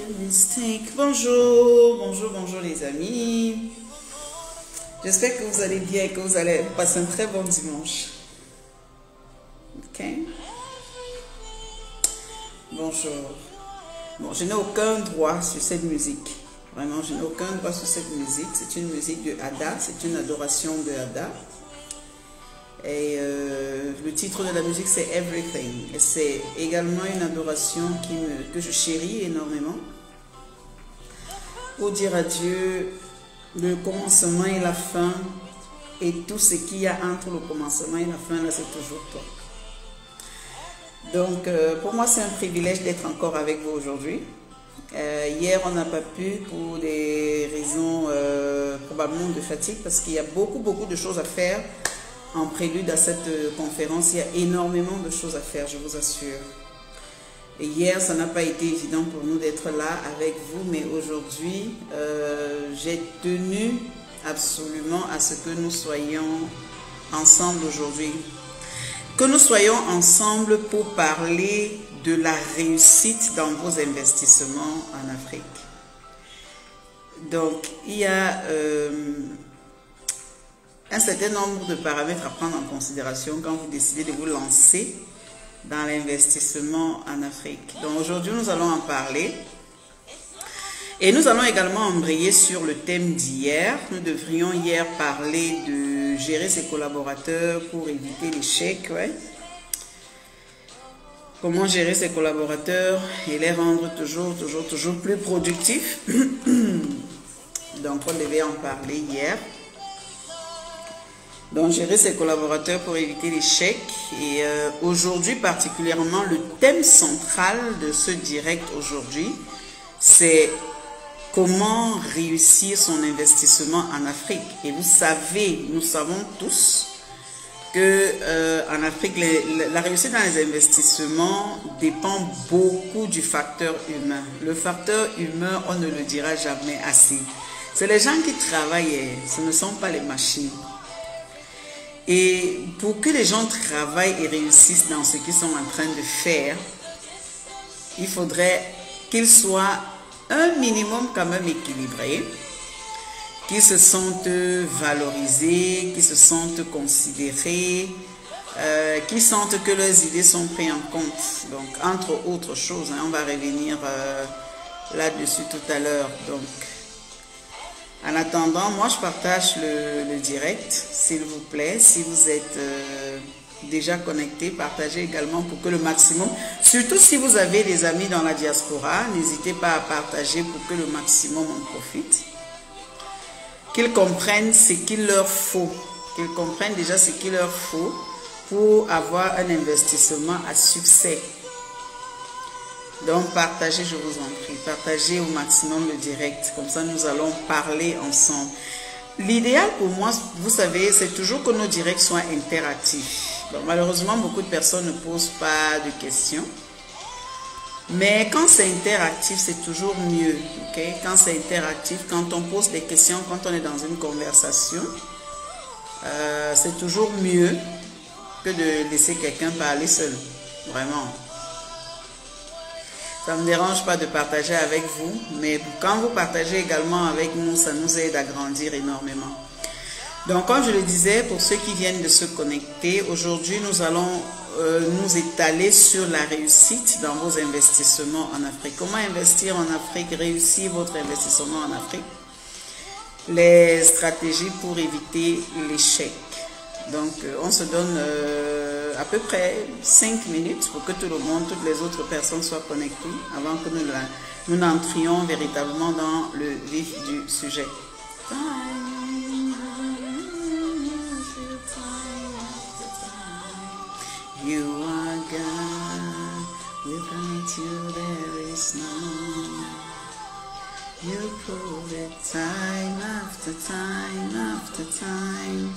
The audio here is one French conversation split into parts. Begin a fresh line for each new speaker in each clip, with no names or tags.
Mystique. Bonjour, bonjour, bonjour les amis. J'espère que vous allez bien et que vous allez passer un très bon dimanche. Ok. Bonjour. Bon, je n'ai aucun droit sur cette musique. Vraiment, je n'ai aucun droit sur cette musique. C'est une musique de Ada. C'est une adoration de Ada. Et le titre de la musique c'est Everything. Et c'est également une adoration que je chéris énormément. Pour dire à Dieu le commencement et la fin. Et tout ce qu'il y a entre le commencement et la fin, là c'est toujours toi. Donc pour moi c'est un privilège d'être encore avec vous aujourd'hui. Hier on n'a pas pu pour des raisons probablement de fatigue parce qu'il y a beaucoup de choses à faire. En prélude à cette conférence, il y a énormément de choses à faire, je vous assure. Et hier, ça n'a pas été évident pour nous d'être là avec vous, mais aujourd'hui, j'ai tenu absolument à ce que nous soyons ensemble aujourd'hui. Que nous soyons ensemble pour parler de la réussite dans vos investissements en Afrique. Donc, il y a un certain nombre de paramètres à prendre en considération quand vous décidez de vous lancer dans l'investissement en Afrique. Donc aujourd'hui, nous allons en parler. Et nous allons également embrayer sur le thème d'hier. Nous devrions hier parler de gérer ses collaborateurs pour éviter l'échec. Ouais. Comment gérer ses collaborateurs et les rendre toujours plus productifs. Donc on devait en parler hier. Donc, gérer ses collaborateurs pour éviter l'échec. Et aujourd'hui, particulièrement, le thème central de ce direct aujourd'hui, c'est comment réussir son investissement en Afrique. Et vous savez, nous savons tous que en Afrique, la réussite dans les investissements dépend beaucoup du facteur humain. Le facteur humain, on ne le dira jamais assez. C'est les gens qui travaillent, ce ne sont pas les machines. Et pour que les gens travaillent et réussissent dans ce qu'ils sont en train de faire, il faudrait qu'ils soient un minimum quand même équilibrés, qu'ils se sentent valorisés, qu'ils se sentent considérés, qu'ils sentent que leurs idées sont prises en compte. Donc, entre autres choses, hein, on va revenir là-dessus tout à l'heure. Donc, en attendant, moi je partage le direct, s'il vous plaît. Si vous êtes déjà connecté, partagez également pour que le maximum, surtout si vous avez des amis dans la diaspora, n'hésitez pas à partager pour que le maximum en profite. Qu'ils comprennent ce qu'il leur faut, qu'ils comprennent déjà ce qu'il leur faut pour avoir un investissement à succès. Donc, partagez, je vous en prie. Partagez au maximum le direct. Comme ça, nous allons parler ensemble. L'idéal pour moi, vous savez, c'est toujours que nos directs soient interactifs. Bon, malheureusement, beaucoup de personnes ne posent pas de questions. Mais quand c'est interactif, c'est toujours mieux. Okay? Quand c'est interactif, quand on pose des questions, quand on est dans une conversation, c'est toujours mieux que de laisser quelqu'un parler seul. Vraiment. Ça ne me dérange pas de partager avec vous, mais quand vous partagez également avec nous, ça nous aide à grandir énormément. Donc, comme je le disais, pour ceux qui viennent de se connecter, aujourd'hui, nous allons nous étaler sur la réussite dans vos investissements en Afrique. Comment investir en Afrique, réussir votre investissement en Afrique. Les stratégies pour éviter l'échec. Donc, on se donne à peu près 5 minutes pour que tout le monde, toutes les autres personnes soient connectées avant que nous n'entrions véritablement dans le vif du sujet. You are God, without you there is none. You prove it time after time after time.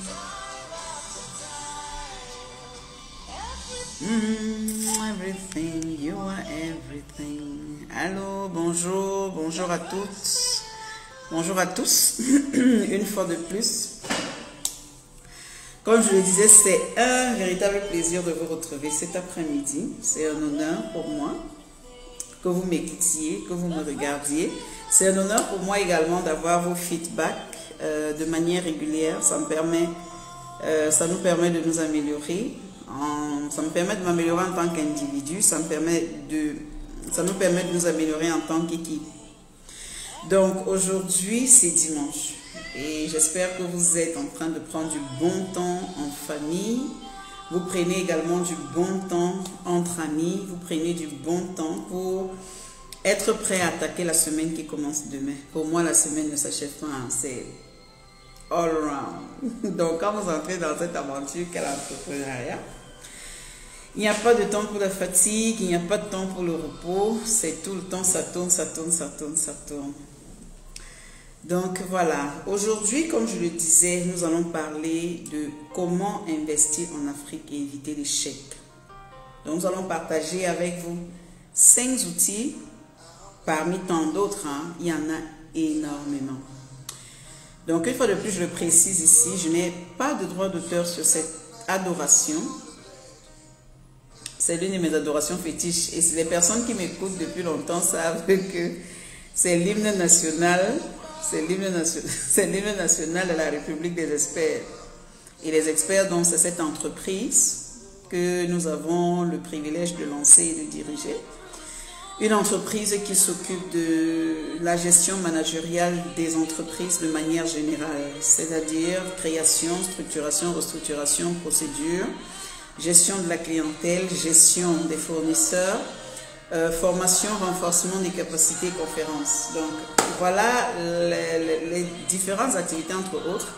Everything, you are everything. Allô, bonjour, bonjour à toutes, bonjour à tous, une fois de plus. Comme je le disais, c'est un véritable plaisir de vous retrouver cet après-midi. C'est un honneur pour moi. que vous m'écoutiez, que vous me regardiez. C'est un honneur pour moi également d'avoir vos feedbacks de manière régulière. Ça nous permet de nous améliorer. Ça me permet de m'améliorer en tant qu'individu. Ça nous permet de nous améliorer en tant qu'équipe. Donc aujourd'hui, c'est dimanche. Et j'espère que vous êtes en train de prendre du bon temps en famille. Vous prenez également du bon temps entre amis. Vous prenez du bon temps pour être prêt à attaquer la semaine qui commence demain. Pour moi, la semaine ne s'achève pas. C'est all around. Donc, quand vous entrez dans cette aventure qu'est l'entrepreneuriat, il n'y a pas de temps pour la fatigue, il n'y a pas de temps pour le repos. C'est tout le temps, ça tourne, ça tourne, ça tourne, ça tourne. Donc voilà, aujourd'hui, comme je le disais, nous allons parler de comment investir en Afrique et éviter l'échec. Donc nous allons partager avec vous 5 outils, parmi tant d'autres, hein, il y en a énormément. Donc une fois de plus, je le précise ici, je n'ai pas de droit d'auteur sur cette adoration. C'est l'une de mes adorations fétiches et les personnes qui m'écoutent depuis longtemps savent que c'est l'hymne national. C'est l'hymne national de la République des experts. Et les experts, donc, c'est cette entreprise que nous avons le privilège de lancer et de diriger. Une entreprise qui s'occupe de la gestion managériale des entreprises de manière générale, c'est-à-dire création, structuration, restructuration, procédure, gestion de la clientèle, gestion des fournisseurs, formation, renforcement des capacités, conférences. Donc, voilà les différentes activités, entre autres,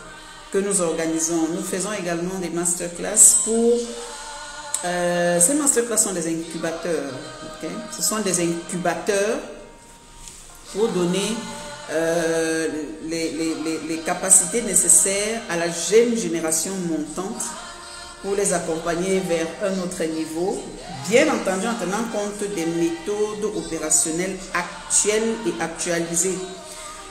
que nous organisons. Nous faisons également des masterclass pour... ces masterclass sont des incubateurs. Okay? Ce sont des incubateurs pour donner les capacités nécessaires à la jeune génération montante pour les accompagner vers un autre niveau, bien entendu en tenant compte des méthodes opérationnelles actuelles et actualisées.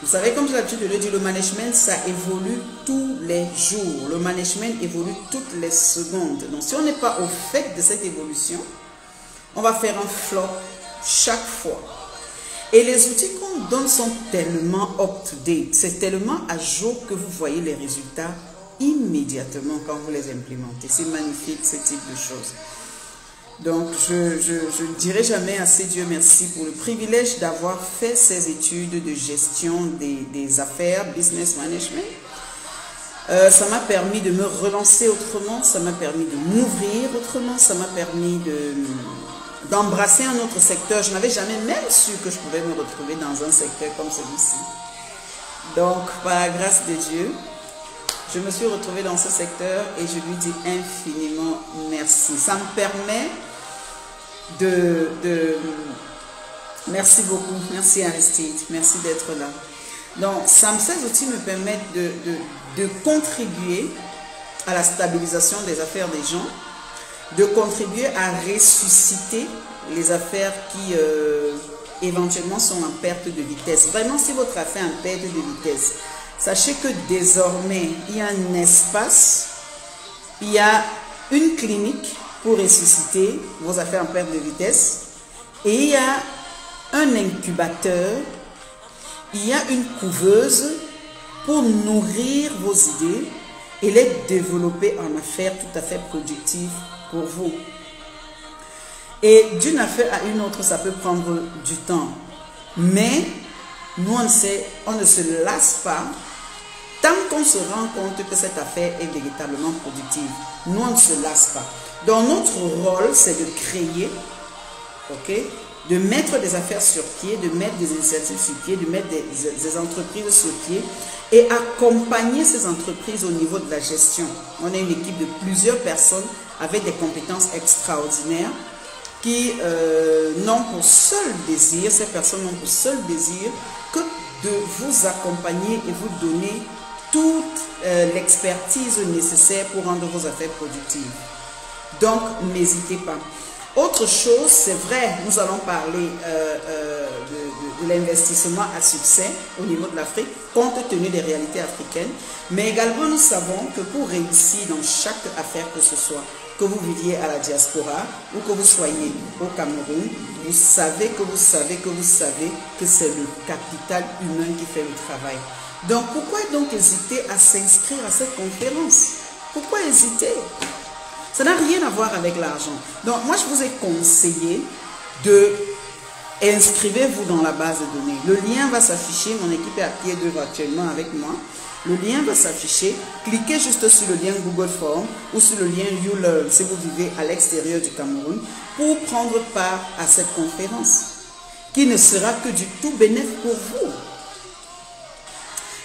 Vous savez, comme j'ai l'habitude de le dire, le management, ça évolue tous les jours. Le management évolue toutes les secondes. Donc, si on n'est pas au fait de cette évolution, on va faire un flop chaque fois. Et les outils qu'on donne sont tellement up-to-date, c'est tellement à jour que vous voyez les résultats immédiatement quand vous les implémentez. C'est magnifique, ce type de choses. Donc, je ne dirai jamais assez Dieu merci pour le privilège d'avoir fait ces études de gestion des affaires, business management. Ça m'a permis de me relancer autrement, ça m'a permis de m'ouvrir autrement, ça m'a permis d'embrasser un autre secteur. Je n'avais jamais même su que je pouvais me retrouver dans un secteur comme celui-ci. Donc, par la grâce de Dieu, je me suis retrouvée dans ce secteur et je lui dis infiniment merci. Ça me permet Merci beaucoup. Merci Aristide. Merci d'être là. Donc, ces outils me permettent de contribuer à la stabilisation des affaires des gens, de contribuer à ressusciter les affaires qui éventuellement sont en perte de vitesse. Vraiment, si votre affaire est en perte de vitesse, sachez que désormais, il y a un espace, il y a une clinique pour ressusciter vos affaires en perte de vitesse et il y a un incubateur, il y a une couveuse pour nourrir vos idées et les développer en affaires tout à fait productives pour vous. Et d'une affaire à une autre, ça peut prendre du temps. Mais nous, on ne se lasse pas tant qu'on se rend compte que cette affaire est véritablement productive. Nous, on ne se lasse pas. Donc, notre rôle, c'est de créer, ok, de mettre des affaires sur pied, de mettre des initiatives sur pied, de mettre des entreprises sur pied et accompagner ces entreprises au niveau de la gestion. On a une équipe de plusieurs personnes avec des compétences extraordinaires qui n'ont pour seul désir, ces personnes n'ont pour seul désir que de vous accompagner et vous donner toute l'expertise nécessaire pour rendre vos affaires productives. Donc, n'hésitez pas. Autre chose, c'est vrai, nous allons parler de l'investissement à succès au niveau de l'Afrique, compte tenu des réalités africaines. Mais également, nous savons que pour réussir dans chaque affaire que ce soit, que vous viviez à la diaspora ou que vous soyez au Cameroun, vous savez que c'est le capital humain qui fait le travail. Donc, pourquoi donc hésiter à s'inscrire à cette conférence? Pourquoi hésiter? Ça n'a rien à voir avec l'argent. Donc, moi, je vous ai conseillé de inscrivez-vous dans la base de données. Le lien va s'afficher. Mon équipe est à pied d'œuvre actuellement avec moi. Le lien va s'afficher. Cliquez juste sur le lien Google Form ou sur le lien YouLearn si vous vivez à l'extérieur du Cameroun pour prendre part à cette conférence qui ne sera que du tout bénéfique pour vous.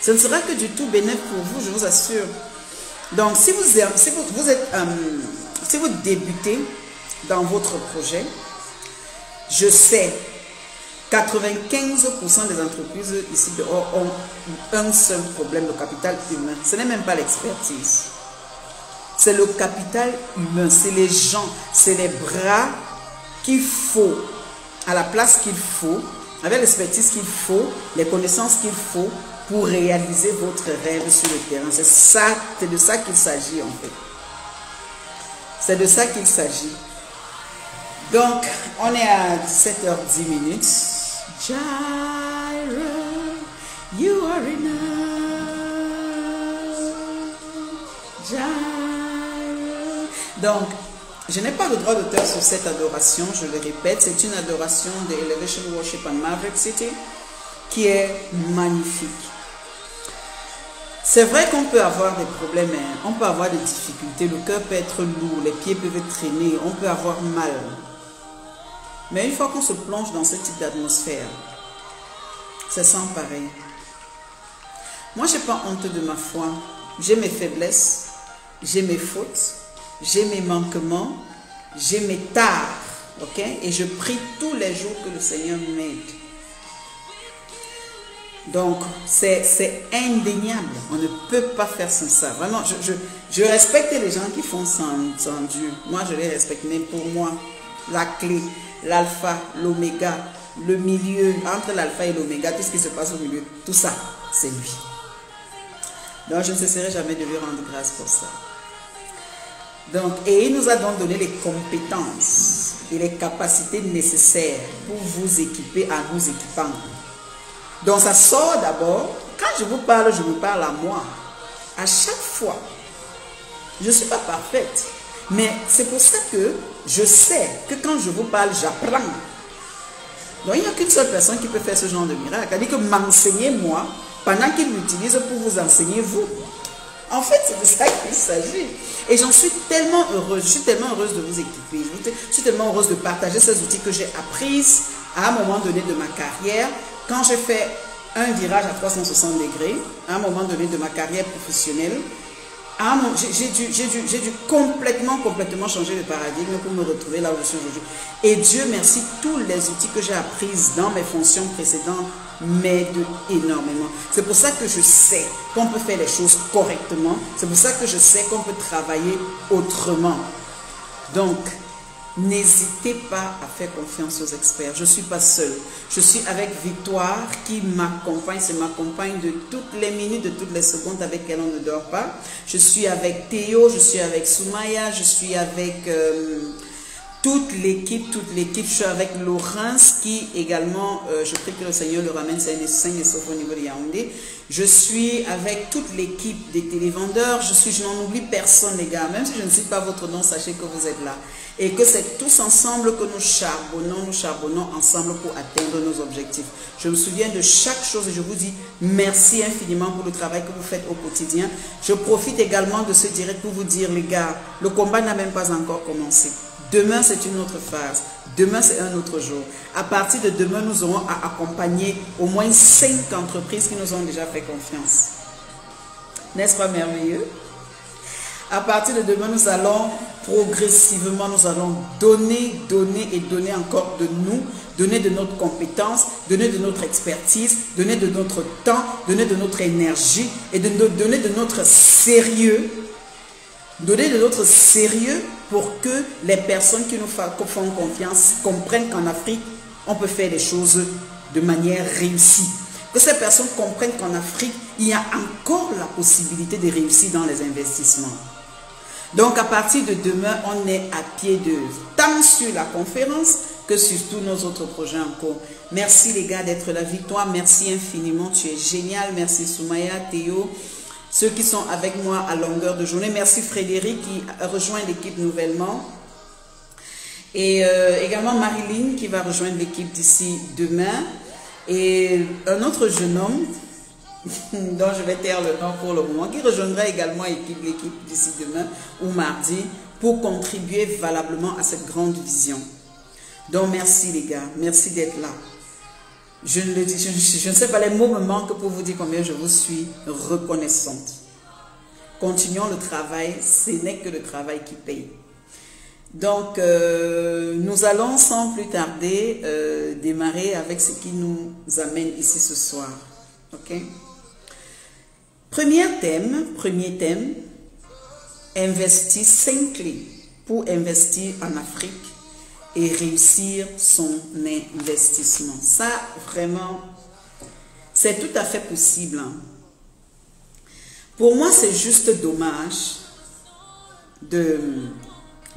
Ce ne sera que du tout bénéfique pour vous, je vous assure. Donc, si vous débutez dans votre projet, je sais 95% des entreprises ici dehors ont un seul problème, le capital humain. Ce n'est même pas l'expertise. C'est le capital humain, c'est les gens, c'est les bras qu'il faut, à la place qu'il faut, avec l'expertise qu'il faut, les connaissances qu'il faut pour réaliser votre rêve sur le terrain. C'est de ça qu'il s'agit en fait. C'est de ça qu'il s'agit. Donc, on est à 17h10. Jireh, you are enough. Jireh. Donc, je n'ai pas le droit d'auteur sur cette adoration, je le répète. C'est une adoration de Elevation Worship and Maverick City qui est magnifique. C'est vrai qu'on peut avoir des problèmes, on peut avoir des difficultés, le cœur peut être lourd, les pieds peuvent traîner, on peut avoir mal. Mais une fois qu'on se plonge dans ce type d'atmosphère, c'est sans pareil. Moi, je n'ai pas honte de ma foi. J'ai mes faiblesses, j'ai mes fautes, j'ai mes manquements, j'ai mes tares, ok? Et je prie tous les jours que le Seigneur m'aide. Donc, c'est indéniable. On ne peut pas faire sans ça. Vraiment, je respecte les gens qui font sans Dieu. Moi, je les respecte. Mais pour moi, la clé, l'alpha, l'oméga, le milieu, entre l'alpha et l'oméga, tout ce qui se passe au milieu, tout ça, c'est lui. Donc, je ne cesserai jamais de lui rendre grâce pour ça. Donc, et il nous a donc donné les compétences et les capacités nécessaires pour vous équiper en vous équipant. Donc ça sort d'abord, quand je vous parle à moi. À chaque fois, je ne suis pas parfaite. Mais c'est pour ça que je sais que quand je vous parle, j'apprends. Donc il n'y a qu'une seule personne qui peut faire ce genre de miracle. C'est-à-dire que m'enseigner moi, pendant qu'il l'utilise pour vous enseigner vous. En fait, c'est de ça qu'il s'agit. Et j'en suis tellement heureuse. Je suis tellement heureuse de vous équiper. Je suis tellement heureuse de partager ces outils que j'ai appris à un moment donné de ma carrière. Quand j'ai fait un virage à 360 degrés, à un moment donné de ma carrière professionnelle, j'ai dû complètement changer de paradigme pour me retrouver là où je suis aujourd'hui. Et Dieu merci, tous les outils que j'ai appris dans mes fonctions précédentes m'aident énormément. C'est pour ça que je sais qu'on peut faire les choses correctement. C'est pour ça que je sais qu'on peut travailler autrement. Donc, n'hésitez pas à faire confiance aux experts. Je ne suis pas seule. Je suis avec Victoire qui m'accompagne. C'est ma compagne de toutes les minutes, de toutes les secondes avec elle on ne dort pas. Je suis avec Théo, je suis avec Soumaya, je suis avec toute l'équipe. Je suis avec Laurence qui également, je prie que le Seigneur le ramène sain et sauf au niveau de Yaoundé. Je suis avec toute l'équipe des télévendeurs. Je n'en oublie personne les gars. Même si je ne cite pas votre nom, sachez que vous êtes là. Et que c'est tous ensemble que nous charbonnons ensemble pour atteindre nos objectifs. Je me souviens de chaque chose et je vous dis merci infiniment pour le travail que vous faites au quotidien. Je profite également de ce direct pour vous dire les gars, le combat n'a même pas encore commencé. Demain c'est une autre phase, demain c'est un autre jour. À partir de demain nous aurons à accompagner au moins 5 entreprises qui nous ont déjà fait confiance. N'est-ce pas merveilleux? À partir de demain, nous allons progressivement, nous allons donner encore de nous, donner de notre compétence, donner de notre expertise, donner de notre temps, donner de notre énergie et donner de notre sérieux. Donner de notre sérieux pour que les personnes qui nous font confiance comprennent qu'en Afrique, on peut faire les choses de manière réussie. Que ces personnes comprennent qu'en Afrique, il y a encore la possibilité de réussir dans les investissements. Donc, à partir de demain, on est à pied d'œuvre, tant sur la conférence que sur tous nos autres projets en cours. Merci les gars d'être là. Victoire, merci infiniment. Tu es génial. Merci Soumaya, Théo, ceux qui sont avec moi à longueur de journée. Merci Frédéric qui rejoint l'équipe nouvellement. Et également Marilyn qui va rejoindre l'équipe d'ici demain. Et un autre jeune homme dont je vais taire le nom pour le moment, qui rejoindra également l'équipe d'ici demain ou mardi pour contribuer valablement à cette grande vision. Donc merci les gars, merci d'être là. Je ne sais pas, les mots me manquent pour vous dire combien je vous suis reconnaissante. Continuons le travail, ce n'est que le travail qui paye. Donc nous allons sans plus tarder démarrer avec ce qui nous amène ici ce soir. Ok? Premier thème, investir 5 clés pour investir en Afrique et réussir son investissement. Ça, vraiment, c'est tout à fait possible. Hein. Pour moi, c'est juste dommage de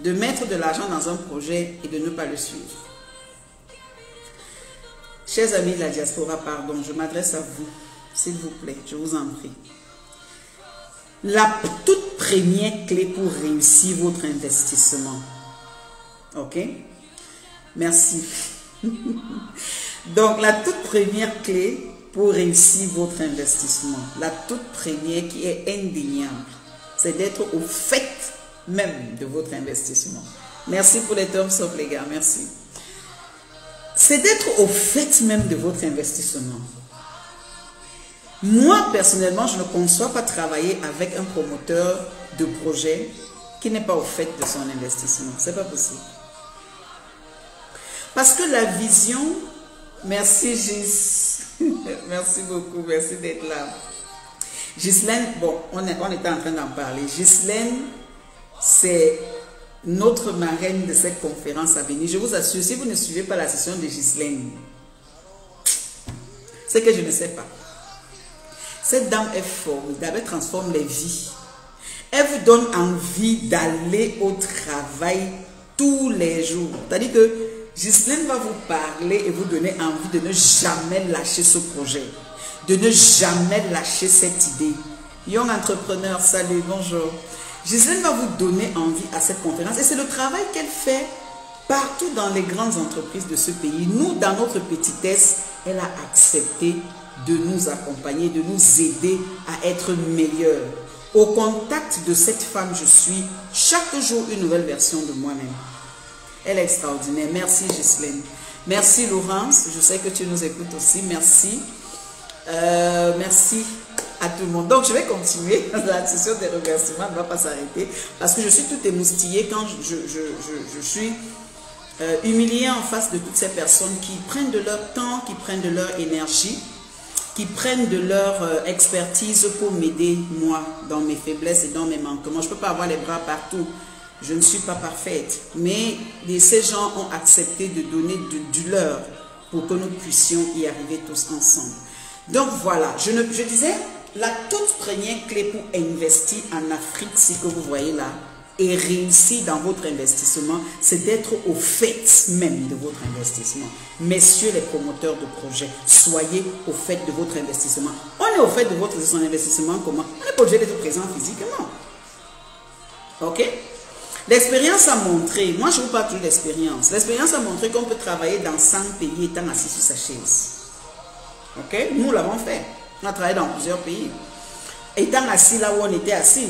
mettre de l'argent dans un projet et de ne pas le suivre. Chers amis de la diaspora, pardon, je m'adresse à vous, s'il vous plaît, je vous en prie. La toute première clé pour réussir votre investissement. Ok? Merci. Donc, la toute première clé pour réussir votre investissement, la toute première qui est indéniable, c'est d'être au fait même de votre investissement. Merci pour les thumbs up, les gars, merci. C'est d'être au fait même de votre investissement. Moi, personnellement, je ne conçois pas travailler avec un promoteur de projet qui n'est pas au fait de son investissement. Ce n'est pas possible. Parce que la vision, merci Gis, merci beaucoup, merci d'être là. Ghislaine, bon, on était en train d'en parler. Ghislaine, c'est notre marraine de cette conférence à venir. Je vous assure, si vous ne suivez pas la session de Ghislaine, c'est que je ne sais pas. Cette dame est formidable, elle transforme les vies. Elle vous donne envie d'aller au travail tous les jours. C'est-à-dire que Ghislaine va vous parler et vous donner envie de ne jamais lâcher ce projet, de ne jamais lâcher cette idée. Young entrepreneur, salut, bonjour. Ghislaine va vous donner envie à cette conférence et c'est le travail qu'elle fait partout dans les grandes entreprises de ce pays. Nous, dans notre petitesse, elle a accepté de nous accompagner, de nous aider à être meilleurs. Au contact de cette femme, je suis chaque jour une nouvelle version de moi-même. Elle est extraordinaire. Merci Ghislaine. Merci Laurence, je sais que tu nous écoutes aussi. Merci. Merci à tout le monde. Donc je vais continuer. La session des remerciements ne va pas s'arrêter parce que je suis tout émoustillée quand je suis humiliée en face de toutes ces personnes qui prennent de leur temps, qui prennent de leur énergie, qui prennent de leur expertise pour m'aider, moi, dans mes faiblesses et dans mes manquements. Je ne peux pas avoir les bras partout. Je ne suis pas parfaite. Mais ces gens ont accepté de donner du leur pour que nous puissions y arriver tous ensemble. Donc voilà, je disais, la toute première clé pour investir en Afrique, ce que vous voyez là, et réussir dans votre investissement, c'est d'être au fait même de votre investissement. Messieurs les promoteurs de projets, soyez au fait de votre investissement. On est au fait de son investissement comment? On n'est pas obligé d'être présent physiquement. Ok? L'expérience a montré, moi je vous parle toujours d'expérience, l'expérience a montré qu'on peut travailler dans 100 pays étant assis sur sa chaise. Ok? Nous l'avons fait. On a travaillé dans plusieurs pays. Étant assis là où on était assis.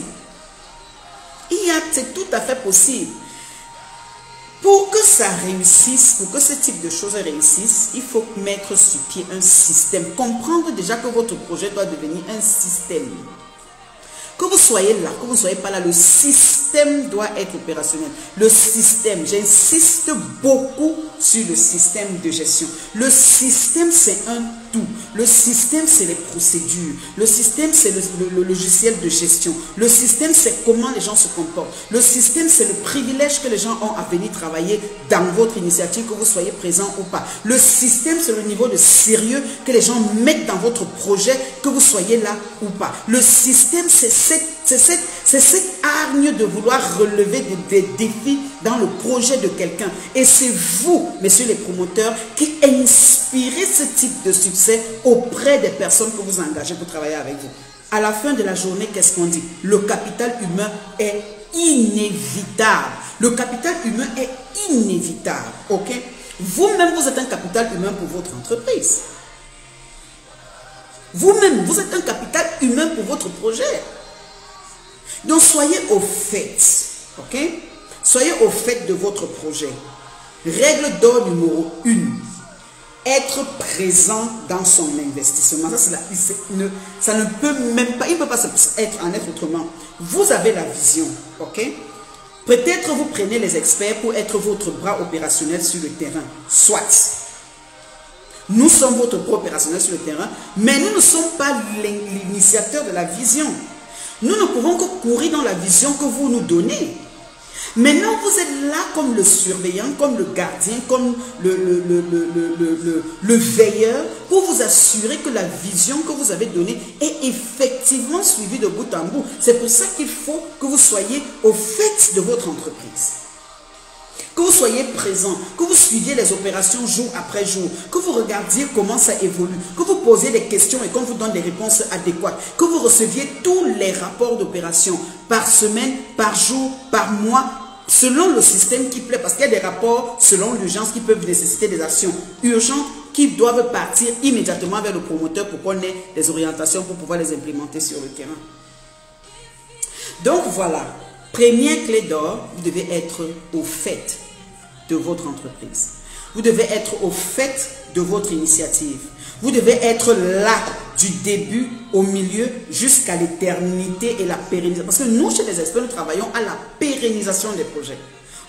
C'est tout à fait possible. Pour que ça réussisse, pour que ce type de choses réussissent, il faut mettre sur pied un système. Comprendre déjà que votre projet doit devenir un système. Que vous soyez là, que vous ne soyez pas là, le système doit être opérationnel. Le système, j'insiste beaucoup sur le système de gestion. Le système, c'est un tout. Le système, c'est les procédures. Le système, c'est le logiciel de gestion. Le système, c'est comment les gens se comportent. Le système, c'est le privilège que les gens ont à venir travailler dans votre initiative, que vous soyez présent ou pas. Le système, c'est le niveau de sérieux que les gens mettent dans votre projet, que vous soyez là ou pas. Le système, c'est cette hargne de vouloir relever des défis dans le projet de quelqu'un. Et c'est vous, messieurs les promoteurs, qui inspirez ce type de succès auprès des personnes que vous engagez pour travailler avec vous. À la fin de la journée, qu'est-ce qu'on dit? Le capital humain est inévitable. Le capital humain est inévitable. Ok? Vous-même, vous êtes un capital humain pour votre entreprise. Vous-même, vous êtes un capital humain pour votre projet. Donc, soyez au fait. Ok? Soyez au fait de votre projet. Règle d'or numéro 1. Être présent dans son investissement. Ça ne peut même pas, il ne peut pas en être autrement. Vous avez la vision, ok? Peut-être vous prenez les experts pour être votre bras opérationnel sur le terrain. Soit. Nous sommes votre bras opérationnel sur le terrain, mais nous ne sommes pas l'initiateur de la vision. Nous ne pouvons que courir dans la vision que vous nous donnez. Maintenant, vous êtes là comme le surveillant, comme le gardien, comme le veilleur, pour vous assurer que la vision que vous avez donnée est effectivement suivie de bout en bout. C'est pour ça qu'il faut que vous soyez au fait de votre entreprise. Que vous soyez présent, que vous suiviez les opérations jour après jour, que vous regardiez comment ça évolue, que vous posiez des questions et qu'on vous donne des réponses adéquates, que vous receviez tous les rapports d'opération par semaine, par jour, par mois, selon le système qui plaît, parce qu'il y a des rapports selon l'urgence qui peuvent nécessiter des actions urgentes qui doivent partir immédiatement vers le promoteur pour qu'on ait des orientations pour pouvoir les implémenter sur le terrain. Donc voilà, première clé d'or, vous devez être au fait de votre entreprise. Vous devez être au fait de votre initiative. Vous devez être là du début au milieu jusqu'à l'éternité et la pérennisation. Parce que nous, chez les experts, nous travaillons à la pérennisation des projets.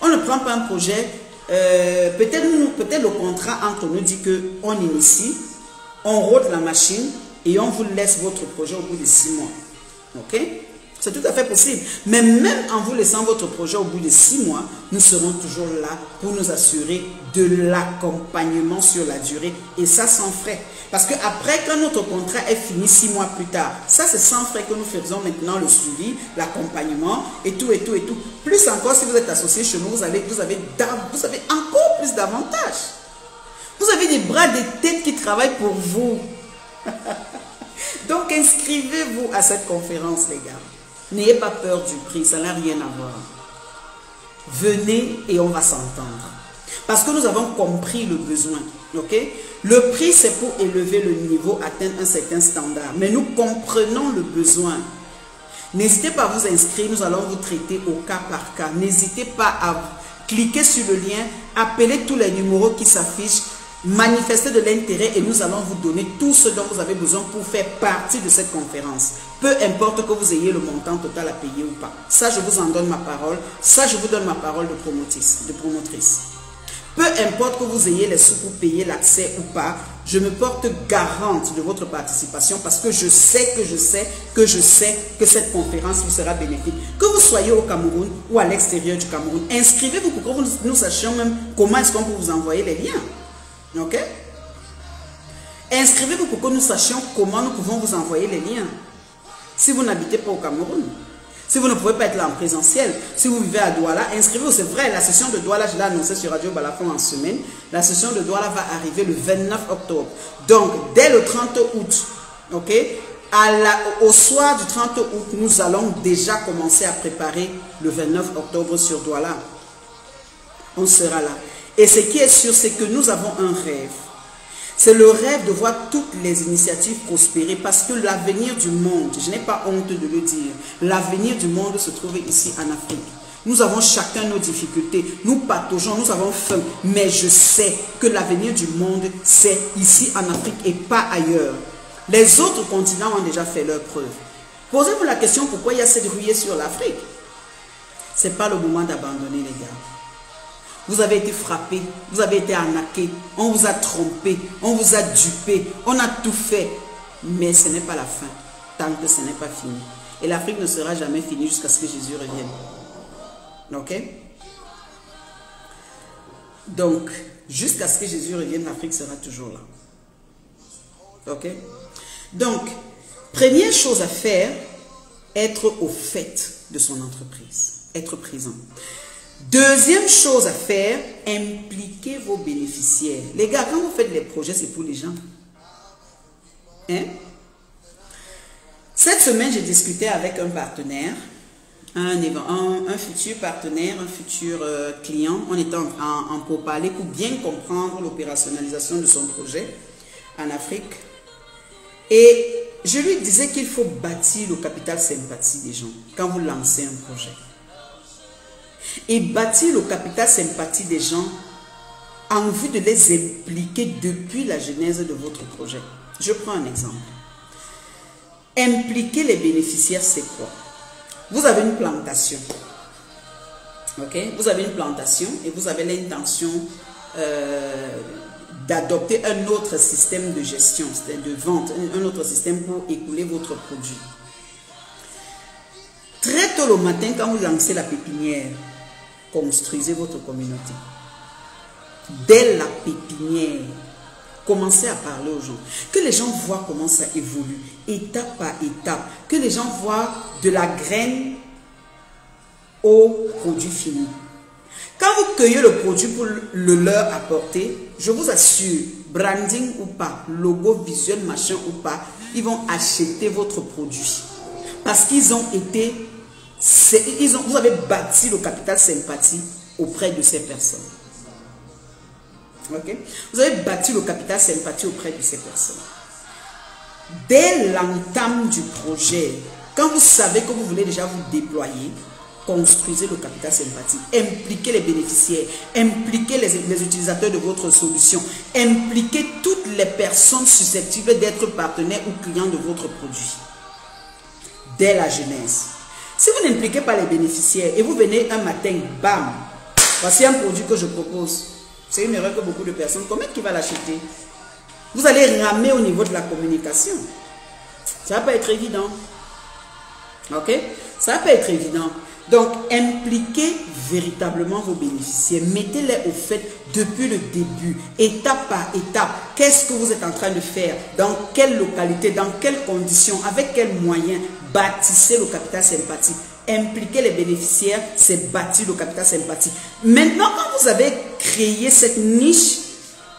On ne prend pas un projet, peut-être le contrat entre nous dit qu'on initie, on rôde la machine et on vous laisse votre projet au bout de 6 mois. Ok? C'est tout à fait possible. Mais même en vous laissant votre projet au bout de 6 mois, nous serons toujours là pour nous assurer de l'accompagnement sur la durée. Et ça sans frais. Parce qu'après, quand notre contrat est fini 6 mois plus tard, ça c'est sans frais que nous faisons maintenant le suivi, l'accompagnement et tout et tout et tout. Plus encore, si vous êtes associé chez nous, vous avez encore plus d'avantages. Vous avez des bras, des têtes qui travaillent pour vous. Donc inscrivez-vous à cette conférence, les gars. N'ayez pas peur du prix, ça n'a rien à voir. Venez et on va s'entendre. Parce que nous avons compris le besoin. Ok? Le prix, c'est pour élever le niveau, atteindre un certain standard. Mais nous comprenons le besoin. N'hésitez pas à vous inscrire, nous allons vous traiter au cas par cas. N'hésitez pas à cliquer sur le lien, appeler tous les numéros qui s'affichent, manifester de l'intérêt et nous allons vous donner tout ce dont vous avez besoin pour faire partie de cette conférence. Peu importe que vous ayez le montant total à payer ou pas. Ça, je vous en donne ma parole. Ça, je vous donne ma parole de promotrice. Peu importe que vous ayez les sous pour payer l'accès ou pas, je me porte garante de votre participation parce que je sais que cette conférence vous sera bénéfique. Que vous soyez au Cameroun ou à l'extérieur du Cameroun, inscrivez-vous pour que nous sachions même comment est-ce qu'on peut vous envoyer les liens. Ok? Inscrivez-vous pour que nous sachions comment nous pouvons vous envoyer les liens. Si vous n'habitez pas au Cameroun, si vous ne pouvez pas être là en présentiel, si vous vivez à Douala, inscrivez-vous. C'est vrai, la session de Douala, je l'ai annoncé sur Radio Balafon en semaine. La session de Douala va arriver le 29 octobre. Donc, dès le 30 août, ok, au soir du 30 août, nous allons déjà commencer à préparer le 29 octobre sur Douala. On sera là. Et ce qui est sûr, c'est que nous avons un rêve. C'est le rêve de voir toutes les initiatives prospérer parce que l'avenir du monde, je n'ai pas honte de le dire, l'avenir du monde se trouve ici en Afrique. Nous avons chacun nos difficultés, nous pataugeons, nous avons faim, mais je sais que l'avenir du monde, c'est ici en Afrique et pas ailleurs. Les autres continents ont déjà fait leur preuve. Posez-vous la question pourquoi il y a cette ruée sur l'Afrique. Ce n'est pas le moment d'abandonner, les gars. Vous avez été frappé, vous avez été arnaqué, on vous a trompé, on vous a dupé, on a tout fait. Mais ce n'est pas la fin, tant que ce n'est pas fini. Et l'Afrique ne sera jamais finie jusqu'à ce que Jésus revienne. Ok? Donc, jusqu'à ce que Jésus revienne, l'Afrique sera toujours là. Ok? Donc, première chose à faire, être au fait de son entreprise. Être présent. Deuxième chose à faire, impliquer vos bénéficiaires. Les gars, quand vous faites les projets, c'est pour les gens. Hein? Cette semaine, j'ai discuté avec un partenaire, un futur partenaire, un futur client. On était en pourparlers pour bien comprendre l'opérationnalisation de son projet en Afrique. Et je lui disais qu'il faut bâtir le capital sympathie des gens quand vous lancez un projet. Et bâtir le capital sympathie des gens en vue de les impliquer depuis la genèse de votre projet. Je prends un exemple. Impliquer les bénéficiaires, c'est quoi? Vous avez une plantation. Ok? Vous avez une plantation et vous avez l'intention d'adopter un autre système de gestion, de vente, un autre système pour écouler votre produit. Très tôt le matin, quand vous lancez la pépinière, construisez votre communauté. Dès la pépinière, commencez à parler aux gens. Que les gens voient comment ça évolue, étape par étape. Que les gens voient de la graine au produit fini. Quand vous cueillez le produit pour le leur apporter, je vous assure, branding ou pas, logo visuel, machin ou pas, ils vont acheter votre produit. Parce qu'ils ont été, vous avez bâti le capital sympathie auprès de ces personnes. Okay? Vous avez bâti le capital sympathie auprès de ces personnes. Dès l'entame du projet, quand vous savez que vous voulez déjà vous déployer, construisez le capital sympathie, impliquez les bénéficiaires, impliquez les utilisateurs de votre solution, impliquez toutes les personnes susceptibles d'être partenaires ou clients de votre produit. Dès la genèse. Si vous n'impliquez pas les bénéficiaires et vous venez un matin, bam, voici un produit que je propose. C'est une erreur que beaucoup de personnes commettent. Qui va l'acheter? Vous allez ramer au niveau de la communication. Ça ne va pas être évident. Ok? Ça ne va pas être évident. Donc, impliquez véritablement vos bénéficiaires. Mettez-les au fait depuis le début, étape par étape. Qu'est-ce que vous êtes en train de faire? Dans quelle localité? Dans quelles conditions? Avec quels moyens? Bâtissez le capital sympathie. Impliquer les bénéficiaires, c'est bâtir le capital sympathie. Maintenant, quand vous avez créé cette niche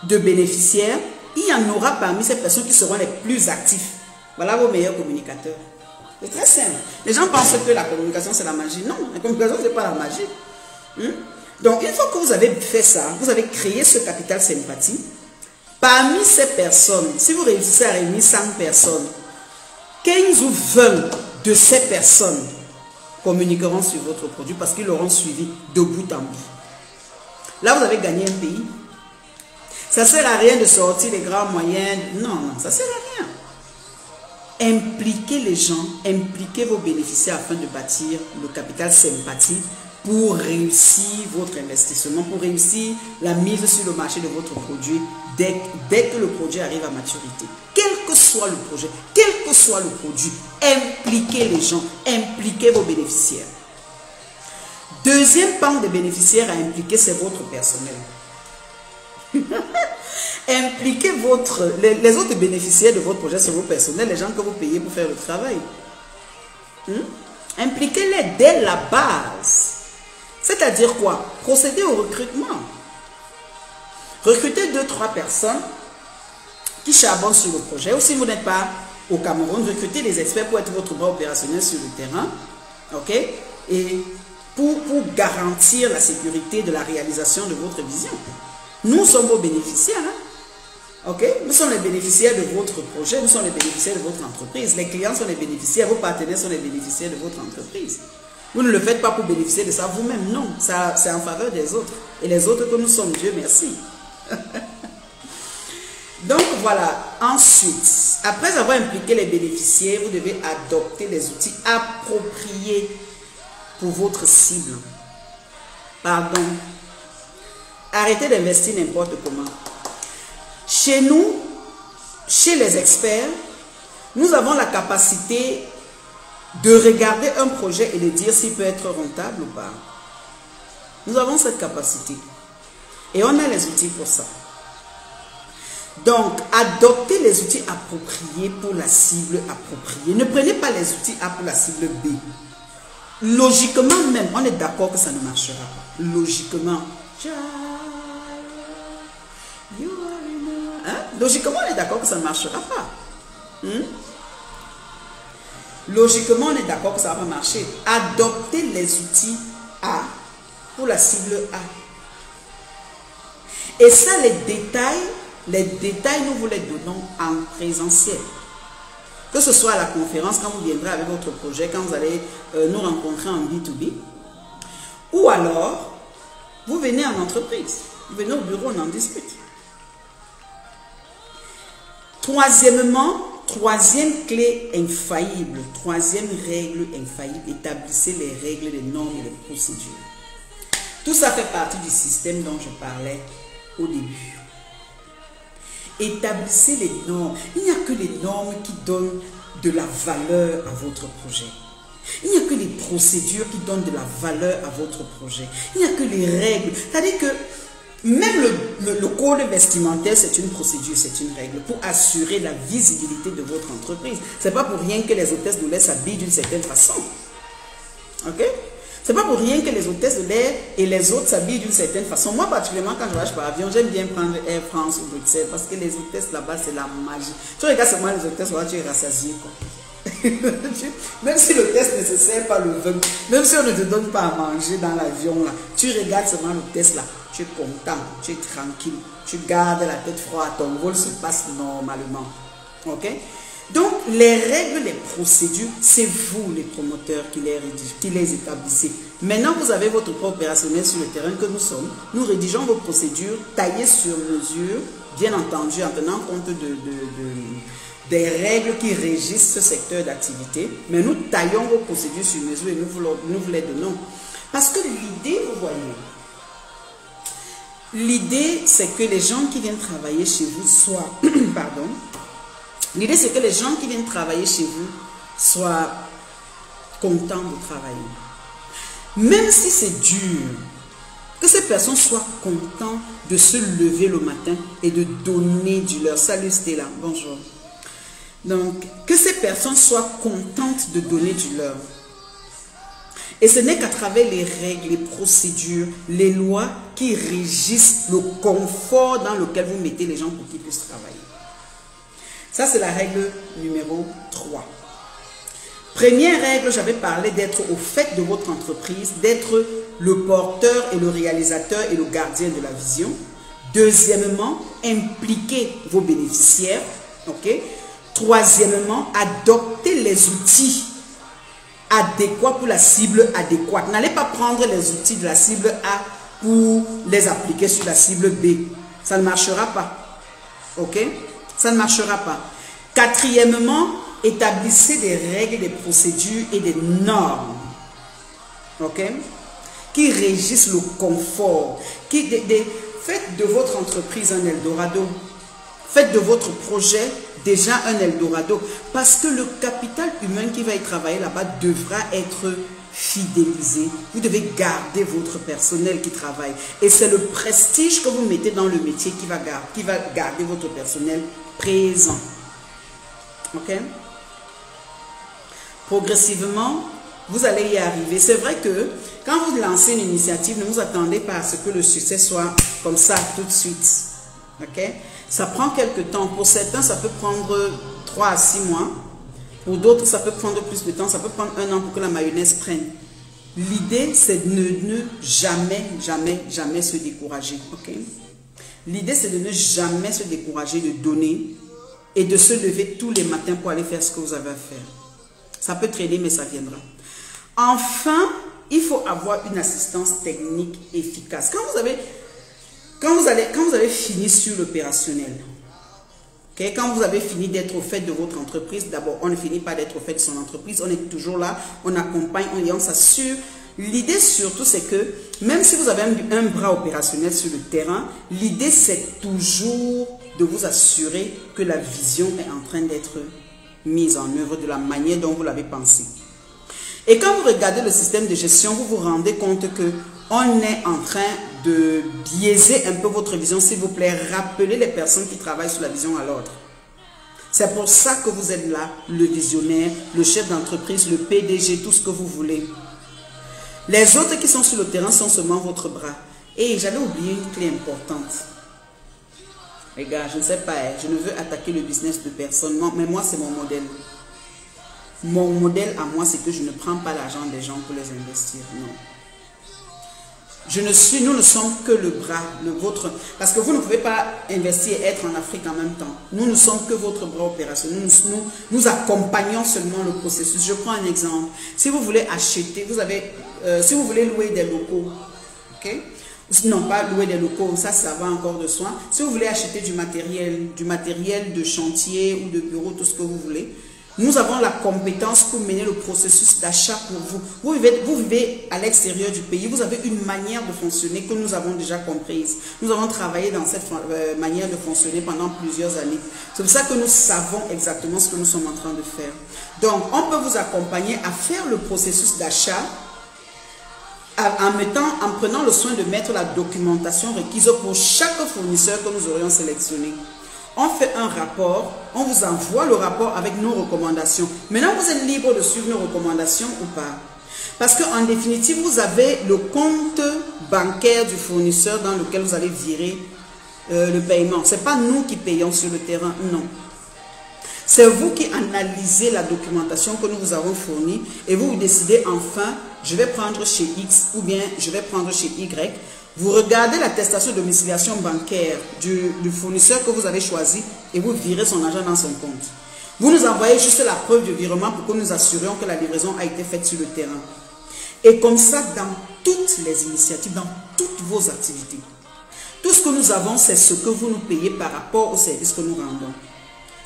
de bénéficiaires, il y en aura parmi ces personnes qui seront les plus actifs. Voilà vos meilleurs communicateurs. C'est très simple. Les gens pensent que la communication, c'est la magie. Non, la communication, ce n'est pas la magie. Donc, une fois que vous avez fait ça, vous avez créé ce capital sympathie, parmi ces personnes, si vous réussissez à réunir 100 personnes, 15 ou 20 de ces personnes communiqueront sur votre produit parce qu'ils l'auront suivi de bout en bout. Là, vous avez gagné un pays. Ça ne sert à rien de sortir les grands moyens. Non, non, ça ne sert à rien. Impliquez les gens, impliquez vos bénéficiaires afin de bâtir le capital sympathie pour réussir votre investissement, pour réussir la mise sur le marché de votre produit dès que le produit arrive à maturité. Quel que soit le projet, quel que soit le produit, impliquez les gens, impliquez vos bénéficiaires. Deuxième pan de bénéficiaires à impliquer, c'est votre personnel. Impliquez les autres bénéficiaires de votre projet, c'est vos personnels, les gens que vous payez pour faire le travail. Impliquez-les dès la base. C'est-à-dire quoi? Procédez au recrutement. Recrutez 2-3 personnes qui charbonnent sur le projet. Ou si vous n'êtes pas au Cameroun, recrutez des experts pour être votre bras opérationnel sur le terrain. Ok? Et pour garantir la sécurité de la réalisation de votre vision. Nous sommes vos bénéficiaires. Ok? Nous sommes les bénéficiaires de votre projet, nous sommes les bénéficiaires de votre entreprise. Les clients sont les bénéficiaires, vos partenaires sont les bénéficiaires de votre entreprise. Vous ne le faites pas pour bénéficier de ça vous-même, non. C'est en faveur des autres. Et les autres que nous sommes, Dieu merci. Donc voilà, ensuite, après avoir impliqué les bénéficiaires, vous devez adopter les outils appropriés pour votre cible. Pardon. Arrêtez d'investir n'importe comment. Chez nous, chez les experts, nous avons la capacité de regarder un projet et de dire s'il peut être rentable ou pas. Nous avons cette capacité. Et on a les outils pour ça. Donc, adoptez les outils appropriés pour la cible appropriée. Ne prenez pas les outils A pour la cible B. Logiquement même, on est d'accord que ça ne marchera pas. Logiquement. Hein? Logiquement, on est d'accord que ça ne marchera pas. Logiquement, on est d'accord que ça va pas marcher. Adoptez les outils A pour la cible A. Et ça, les détails, nous vous les donnons en présentiel. Que ce soit à la conférence, quand vous viendrez avec votre projet, quand vous allez nous rencontrer en B2B, ou alors, vous venez en entreprise, vous venez au bureau, on en discute. Troisièmement, troisième clé infaillible, troisième règle infaillible, établissez les règles, les normes et les procédures. Tout ça fait partie du système dont je parlais au début. Établissez les normes. Il n'y a que les normes qui donnent de la valeur à votre projet. Il n'y a que les procédures qui donnent de la valeur à votre projet. Il n'y a que les règles. C'est-à-dire que même le code vestimentaire, c'est une procédure, c'est une règle pour assurer la visibilité de votre entreprise. Ce n'est pas pour rien que les hôtesses de l'air s'habillent d'une certaine façon. Ok? C'est pas pour rien que les hôtesses de l'air et les autres s'habillent d'une certaine façon. Moi, particulièrement, quand je voyage par avion, j'aime bien prendre Air France ou Bruxelles parce que les hôtesses là-bas, c'est la magie. Tu regardes seulement les hôtesses, tu es rassasié, quoi. Même si l'hôtesse ne se sert pas le vin, même si on ne te donne pas à manger dans l'avion, là, tu regardes seulement l'hôtesse là, tu es content, tu es tranquille, tu gardes la tête froide, ton vol se passe normalement. Ok? Donc, les règles, les procédures, c'est vous, les promoteurs, qui les établissez. Maintenant, vous avez votre propre opérationnel sur le terrain que nous sommes. Nous rédigeons vos procédures, taillées sur mesure, bien entendu, en tenant compte des règles qui régissent ce secteur d'activité. Mais nous taillons vos procédures sur mesure et nous vous les donnons. Parce que l'idée, vous voyez, l'idée, c'est que les gens qui viennent travailler chez vous soient... pardon. L'idée, c'est que les gens qui viennent travailler chez vous soient contents de travailler. Même si c'est dur, que ces personnes soient contentes de se lever le matin et de donner du leur. Salut Stella, bonjour. Donc, que ces personnes soient contentes de donner du leur. Et ce n'est qu'à travers les règles, les procédures, les lois qui régissent le confort dans lequel vous mettez les gens pour qu'ils puissent travailler. Ça, c'est la règle numéro 3. Première règle, j'avais parlé d'être au fait de votre entreprise, d'être le porteur et le réalisateur et le gardien de la vision. Deuxièmement, impliquer vos bénéficiaires. Ok. Troisièmement, adopter les outils adéquats pour la cible adéquate. N'allez pas prendre les outils de la cible A pour les appliquer sur la cible B. Ça ne marchera pas. Ok. Ça ne marchera pas. Quatrièmement, établissez des règles, des procédures et des normes. Ok? Qui régissent le confort. Faites de votre entreprise un Eldorado. Faites de votre projet déjà un Eldorado. Parce que le capital humain qui va y travailler là-bas devra être fidélisé. Vous devez garder votre personnel qui travaille. Et c'est le prestige que vous mettez dans le métier qui va garder votre personnel présent. Ok? Progressivement, vous allez y arriver. C'est vrai que quand vous lancez une initiative, ne vous attendez pas à ce que le succès soit comme ça tout de suite. Ok? Ça prend quelques temps. Pour certains, ça peut prendre 3 à 6 mois. Pour d'autres, ça peut prendre plus de temps. Ça peut prendre 1 an pour que la mayonnaise prenne. L'idée, c'est de ne jamais se décourager. Ok? L'idée, c'est de ne jamais se décourager, de donner et de se lever tous les matins pour aller faire ce que vous avez à faire. Ça peut traîner, mais ça viendra. Enfin, il faut avoir une assistance technique efficace. Quand vous avez fini sur l'opérationnel, okay, quand vous avez fini d'être au fait de votre entreprise, d'abord, on ne finit pas d'être au fait de son entreprise, on est toujours là, on accompagne, on s'assure L'idée surtout, c'est que même si vous avez un bras opérationnel sur le terrain, l'idée, c'est toujours de vous assurer que la vision est en train d'être mise en œuvre de la manière dont vous l'avez pensé. Et quand vous regardez le système de gestion, vous vous rendez compte que on est en train de biaiser un peu votre vision. S'il vous plaît, rappelez les personnes qui travaillent sur la vision à l'ordre. C'est pour ça que vous êtes là, le visionnaire, le chef d'entreprise, le PDG, tout ce que vous voulez. Les autres qui sont sur le terrain sont seulement votre bras. Et j'avais oublié une clé importante. Les gars, je ne sais pas, je ne veux attaquer le business de personne, mais moi c'est mon modèle. Mon modèle à moi, c'est que je ne prends pas l'argent des gens pour les investir, non. Nous ne sommes que le bras, le vôtre, parce que vous ne pouvez pas investir et être en Afrique en même temps. Nous ne sommes que votre bras opérationnel. Nous accompagnons seulement le processus. Je prends un exemple. Si vous voulez acheter, si vous voulez louer des locaux, ok? Non, pas louer des locaux, ça va encore de soi. Si vous voulez acheter du matériel de chantier ou de bureau, tout ce que vous voulez, nous avons la compétence pour mener le processus d'achat pour vous. Vous vivez à l'extérieur du pays, vous avez une manière de fonctionner que nous avons déjà comprise. Nous avons travaillé dans cette manière de fonctionner pendant plusieurs années. C'est pour ça que nous savons exactement ce que nous sommes en train de faire. Donc, on peut vous accompagner à faire le processus d'achat en prenant le soin de mettre la documentation requise pour chaque fournisseur que nous aurions sélectionné. On fait un rapport, on vous envoie le rapport avec nos recommandations. Maintenant, vous êtes libre de suivre nos recommandations ou pas. Parce qu'en définitive, vous avez le compte bancaire du fournisseur dans lequel vous allez virer le paiement. Ce n'est pas nous qui payons sur le terrain, non. C'est vous qui analysez la documentation que nous vous avons fournie et vous décidez enfin, je vais prendre chez X ou bien je vais prendre chez Y. Vous regardez l'attestation de domiciliation bancaire du fournisseur que vous avez choisi et vous virez son argent dans son compte. Vous nous envoyez juste la preuve du virement pour que nous assurions que la livraison a été faite sur le terrain. Et comme ça, dans toutes les initiatives, dans toutes vos activités, tout ce que nous avons, c'est ce que vous nous payez par rapport au service que nous rendons.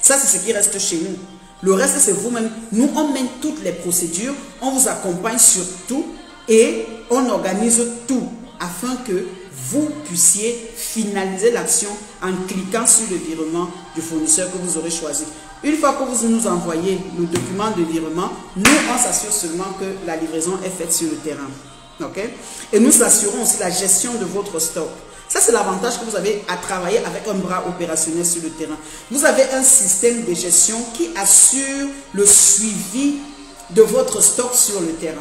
Ça, c'est ce qui reste chez nous. Le reste, c'est vous-même. Nous, on mène toutes les procédures, on vous accompagne sur tout et on organise tout afin que vous puissiez finaliser l'action en cliquant sur le virement du fournisseur que vous aurez choisi. Une fois que vous nous envoyez le document de virement, nous, on s'assure seulement que la livraison est faite sur le terrain. Okay? Et nous assurons aussi la gestion de votre stock. Ça, c'est l'avantage que vous avez à travailler avec un bras opérationnel sur le terrain. Vous avez un système de gestion qui assure le suivi de votre stock sur le terrain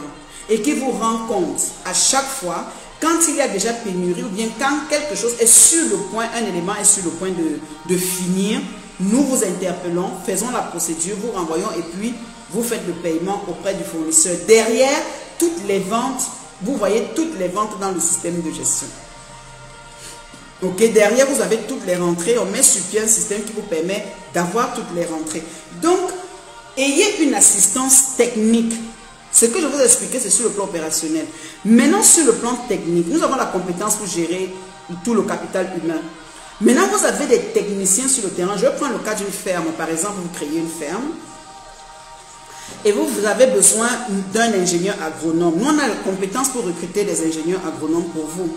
et qui vous rend compte à chaque fois quand il y a déjà pénurie ou bien quand quelque chose est sur le point, un élément est sur le point de finir, nous vous interpellons, faisons la procédure, vous renvoyons et puis vous faites le paiement auprès du fournisseur. Derrière, toutes les ventes, vous voyez toutes les ventes dans le système de gestion. Ok, derrière, vous avez toutes les rentrées. On met sur pied un système qui vous permet d'avoir toutes les rentrées. Donc, ayez une assistance technique. Ce que je vous ai expliqué, c'est sur le plan opérationnel. Maintenant, sur le plan technique, nous avons la compétence pour gérer tout le capital humain. Maintenant, vous avez des techniciens sur le terrain. Je vais prendre le cas d'une ferme. Par exemple, vous créez une ferme. Et vous avez besoin d'un ingénieur agronome. Nous, on a la compétence pour recruter des ingénieurs agronomes pour vous.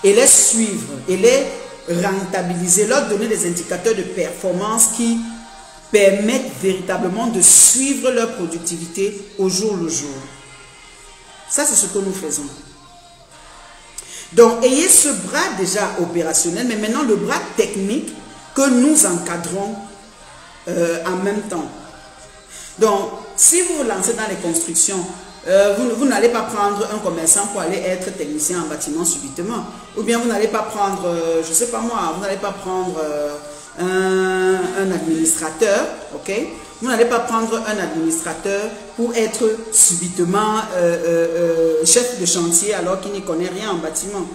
Et les suivre, et les rentabiliser, leur donner des indicateurs de performance qui permettent véritablement de suivre leur productivité au jour le jour. Ça, c'est ce que nous faisons. Donc, ayez ce bras déjà opérationnel, mais maintenant le bras technique que nous encadrons en même temps. Donc, si vous vous lancez dans les constructions, vous n'allez pas prendre un commerçant pour aller être technicien en bâtiment subitement. Ou bien vous n'allez pas prendre, je ne sais pas moi, vous n'allez pas prendre un administrateur, ok? Vous n'allez pas prendre un administrateur pour être subitement chef de chantier alors qu'il n'y connaît rien en bâtiment.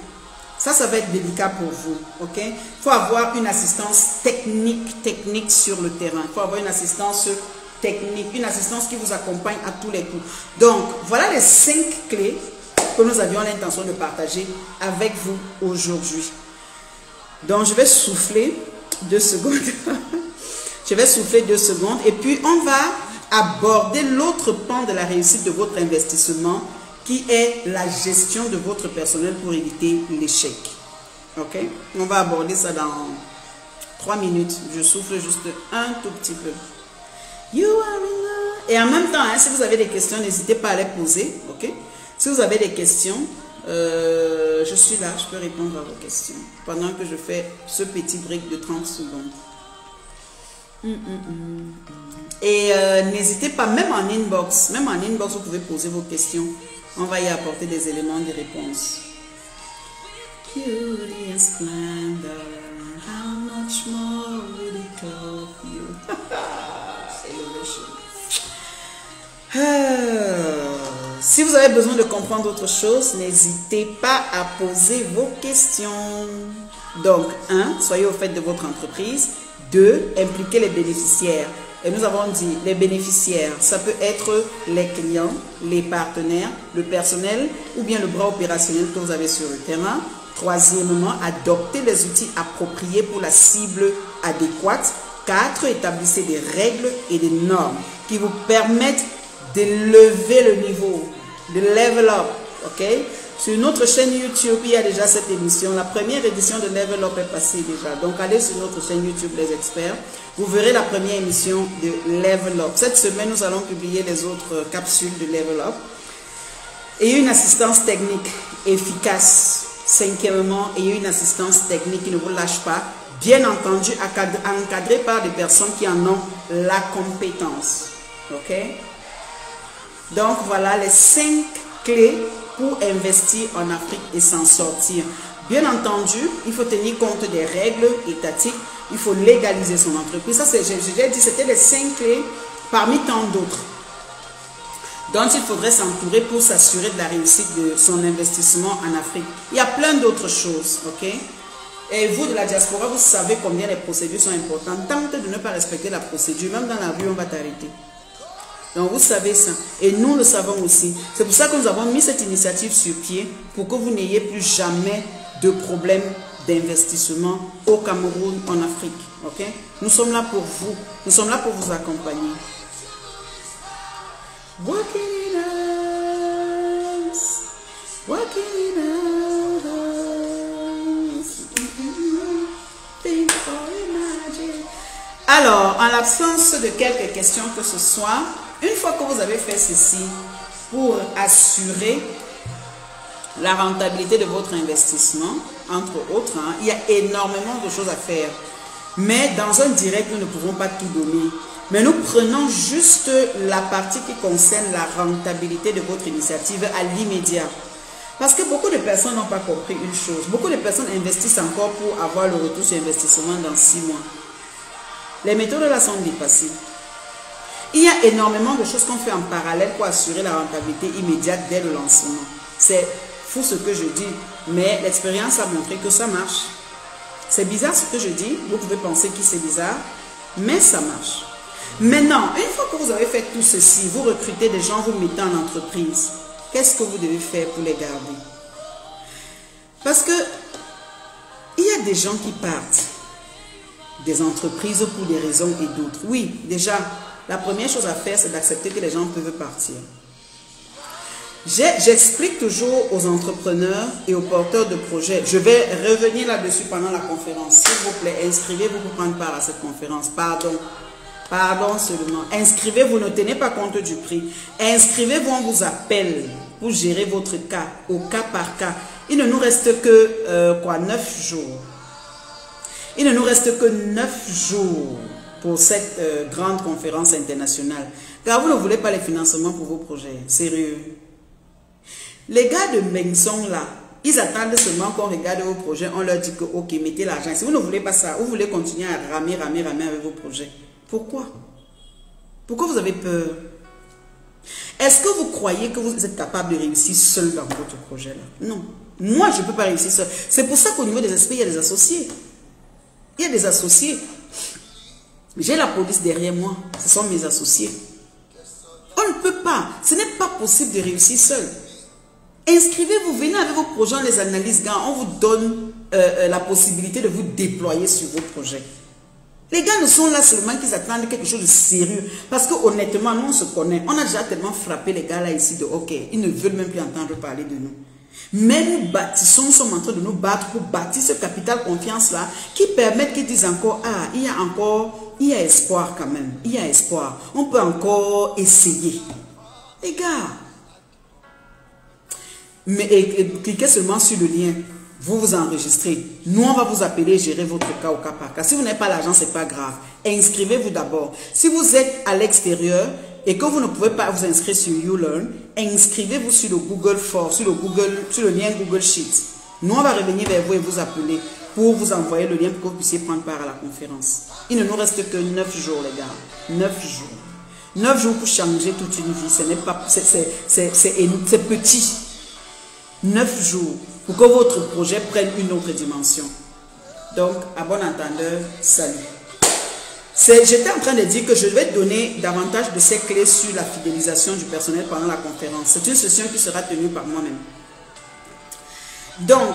Ça va être délicat pour vous, ok? Il faut avoir une assistance technique sur le terrain. Il faut avoir une assistance technique, une assistance qui vous accompagne à tous les coups. Donc, voilà les 5 clés que nous avions l'intention de partager avec vous aujourd'hui. Donc, je vais souffler 2 secondes. Je vais souffler 2 secondes et puis on va aborder l'autre pan de la réussite de votre investissement qui est la gestion de votre personnel pour éviter l'échec. Ok? On va aborder ça dans 3 minutes. Je souffle juste un tout petit peu. You are in love. Et en même temps, hein, si vous avez des questions, n'hésitez pas à les poser. Ok? Si vous avez des questions, je suis là, je peux répondre à vos questions pendant que je fais ce petit break de 30 secondes. Et n'hésitez pas, même en inbox, vous pouvez poser vos questions. On va y apporter des éléments de réponse. Beauty and splendor, how much more would it clothe you? Si vous avez besoin de comprendre autre chose, n'hésitez pas à poser vos questions. Donc, 1, soyez au fait de votre entreprise. 2, impliquez les bénéficiaires. Et nous avons dit, les bénéficiaires, ça peut être les clients, les partenaires, le personnel ou bien le bras opérationnel que vous avez sur le terrain. 3e, adoptez les outils appropriés pour la cible adéquate. 4, établissez des règles et des normes qui vous permettent de lever le niveau, de level up, ok? Sur notre chaîne YouTube, il y a déjà cette émission. La première édition de Level Up est passée déjà. Donc, allez sur notre chaîne YouTube Les Experts. Vous verrez la première émission de Level Up. Cette semaine, nous allons publier les autres capsules de Level Up. Et une assistance technique efficace. 5e, ayez une assistance technique qui ne vous lâche pas. Bien entendu, encadrée par des personnes qui en ont la compétence. Ok? Donc, voilà les 5 clés pour investir en Afrique et s'en sortir. Bien entendu, il faut tenir compte des règles étatiques. Il faut légaliser son entreprise. Ça, j'ai dit, c'était les 5 clés parmi tant d'autres dont il faudrait s'entourer pour s'assurer de la réussite de son investissement en Afrique. Il y a plein d'autres choses, ok? Et vous, de la diaspora, vous savez combien les procédures sont importantes. Tente de ne pas respecter la procédure. Même dans la rue, on va t'arrêter. Donc, vous savez ça. Et nous le savons aussi. C'est pour ça que nous avons mis cette initiative sur pied pour que vous n'ayez plus jamais de problème d'investissement au Cameroun, en Afrique. Ok? Nous sommes là pour vous. Nous sommes là pour vous accompagner. Walking in us. Walking in us. Think or imagine. Alors, en l'absence de quelques questions que ce soit, une fois que vous avez fait ceci, pour assurer la rentabilité de votre investissement, entre autres, hein, il y a énormément de choses à faire. Mais dans un direct, nous ne pouvons pas tout donner. Mais nous prenons juste la partie qui concerne la rentabilité de votre initiative à l'immédiat. Parce que beaucoup de personnes n'ont pas compris une chose. Beaucoup de personnes investissent encore pour avoir le retour sur investissement dans 6 mois. Les méthodes là sont dépassées. Il y a énormément de choses qu'on fait en parallèle pour assurer la rentabilité immédiate dès le lancement. C'est fou ce que je dis, mais l'expérience a montré que ça marche. C'est bizarre ce que je dis, vous pouvez penser que c'est bizarre, mais ça marche. Maintenant, une fois que vous avez fait tout ceci, vous recrutez des gens, vous mettez en entreprise. Qu'est-ce que vous devez faire pour les garder? Parce que il y a des gens qui partent des entreprises pour des raisons et d'autres. Oui, déjà, la première chose à faire, c'est d'accepter que les gens peuvent partir. J'explique toujours aux entrepreneurs et aux porteurs de projets. Je vais revenir là-dessus pendant la conférence. S'il vous plaît, inscrivez-vous pour prendre part à cette conférence. Pardon seulement. Inscrivez-vous, ne tenez pas compte du prix. Inscrivez-vous, on vous appelle pour gérer votre cas, au cas par cas. Il ne nous reste que 9 jours. Il ne nous reste que 9 jours pour cette grande conférence internationale. Car vous ne voulez pas les financements pour vos projets. Sérieux. Les gars de Mengson là, ils attendent seulement qu'on regarde vos projets. On leur dit que ok, mettez l'argent. Si vous ne voulez pas ça, vous voulez continuer à ramer avec vos projets. Pourquoi? Pourquoi vous avez peur? Est-ce que vous croyez que vous êtes capable de réussir seul dans votre projet là? Non. Moi, je ne peux pas réussir seul. C'est pour ça qu'au niveau des aspects, il y a des associés. Il y a des associés. J'ai la police derrière moi. Ce sont mes associés. On ne peut pas. Ce n'est pas possible de réussir seul. Inscrivez-vous, venez avec vos projets, on les analyse. On vous donne la possibilité de vous déployer sur vos projets. Les gars ne sont là seulement qu'ils attendent quelque chose de sérieux. Parce que honnêtement, nous on se connaît. On a déjà tellement frappé les gars là ici de OK. Ils ne veulent même plus entendre parler de nous. Mais nous bâtissons, nous sommes en train de nous battre pour bâtir ce capital confiance là qui permet qu'ils disent encore, ah, il y a espoir quand même. Il y a espoir. On peut encore essayer. Les gars. Mais cliquez seulement sur le lien. Vous vous enregistrez. Nous, on va vous appeler et gérer votre cas au cas par cas. Si vous n'avez pas l'argent, ce n'est pas grave. Inscrivez-vous d'abord. Si vous êtes à l'extérieur et que vous ne pouvez pas vous inscrire sur YouLearn, inscrivez-vous sur le Google Form, sur le lien Google Sheets. Nous, on va revenir vers vous et vous appeler pour vous envoyer le lien pour que vous puissiez prendre part à la conférence. Il ne nous reste que 9 jours, les gars. 9 jours. 9 jours pour changer toute une vie. Ce n'est pas... C'est petit. 9 jours pour que votre projet prenne une autre dimension. Donc, à bon entendeur, salut. J'étais en train de dire que je vais donner davantage de ces clés sur la fidélisation du personnel pendant la conférence. C'est une session qui sera tenue par moi-même. Donc,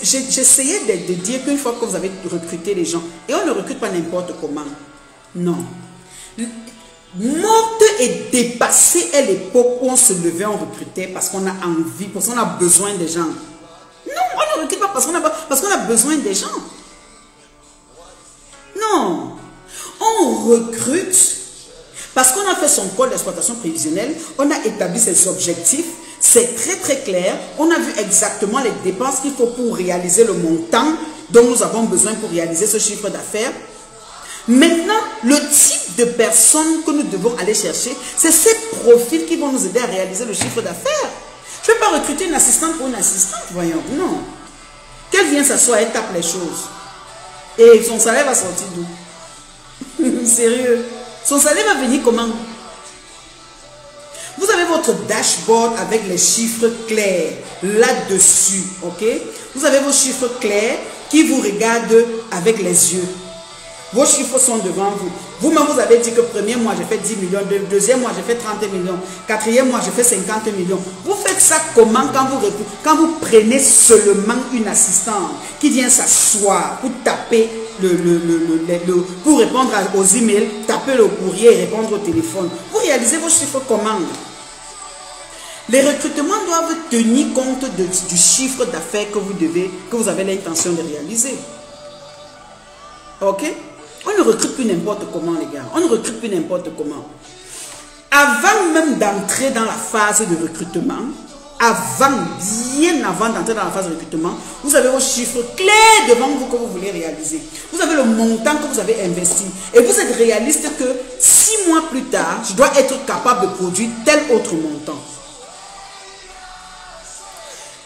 j'essayais de dire qu'une fois que vous avez recruté les gens, et on ne recrute pas n'importe comment. Non. Morte et dépassée est l'époque où on se levait, on recrutait parce qu'on a envie, parce qu'on a besoin des gens. Non, on ne recrute pas parce qu'on a besoin des gens. Non. On recrute parce qu'on a fait son code d'exploitation prévisionnelle, on a établi ses objectifs, c'est très très clair, on a vu exactement les dépenses qu'il faut pour réaliser le montant dont nous avons besoin pour réaliser ce chiffre d'affaires. Maintenant, le type de personnes que nous devons aller chercher, c'est ces profils qui vont nous aider à réaliser le chiffre d'affaires. Je ne vais pas recruter une assistante pour une assistante, voyons. Non. Qu'elle vienne s'asseoir et tape les choses. Et son salaire va sortir d'où? Sérieux. Son salaire va venir comment? Vous avez votre dashboard avec les chiffres clairs là-dessus, ok? Vous avez vos chiffres clairs qui vous regardent avec les yeux. Vos chiffres sont devant vous. Vous-même, vous avez dit que premier mois, j'ai fait 10 millions. Deuxième mois, j'ai fait 30 millions. Quatrième mois, j'ai fait 50 millions. Vous faites ça comment quand vous prenez seulement une assistante qui vient s'asseoir pour taper pour répondre aux emails, taper le courrier et répondre au téléphone. Vous réalisez vos chiffres comment? Les recrutements doivent tenir compte du chiffre d'affaires que vous avez l'intention de réaliser. Ok? On ne recrute plus n'importe comment, les gars. On ne recrute plus n'importe comment. Avant même d'entrer dans la phase de recrutement, bien avant d'entrer dans la phase de recrutement, vous avez vos chiffres clairs devant vous que vous voulez réaliser. Vous avez le montant que vous avez investi. Et vous êtes réaliste que 6 mois plus tard, je dois être capable de produire tel autre montant.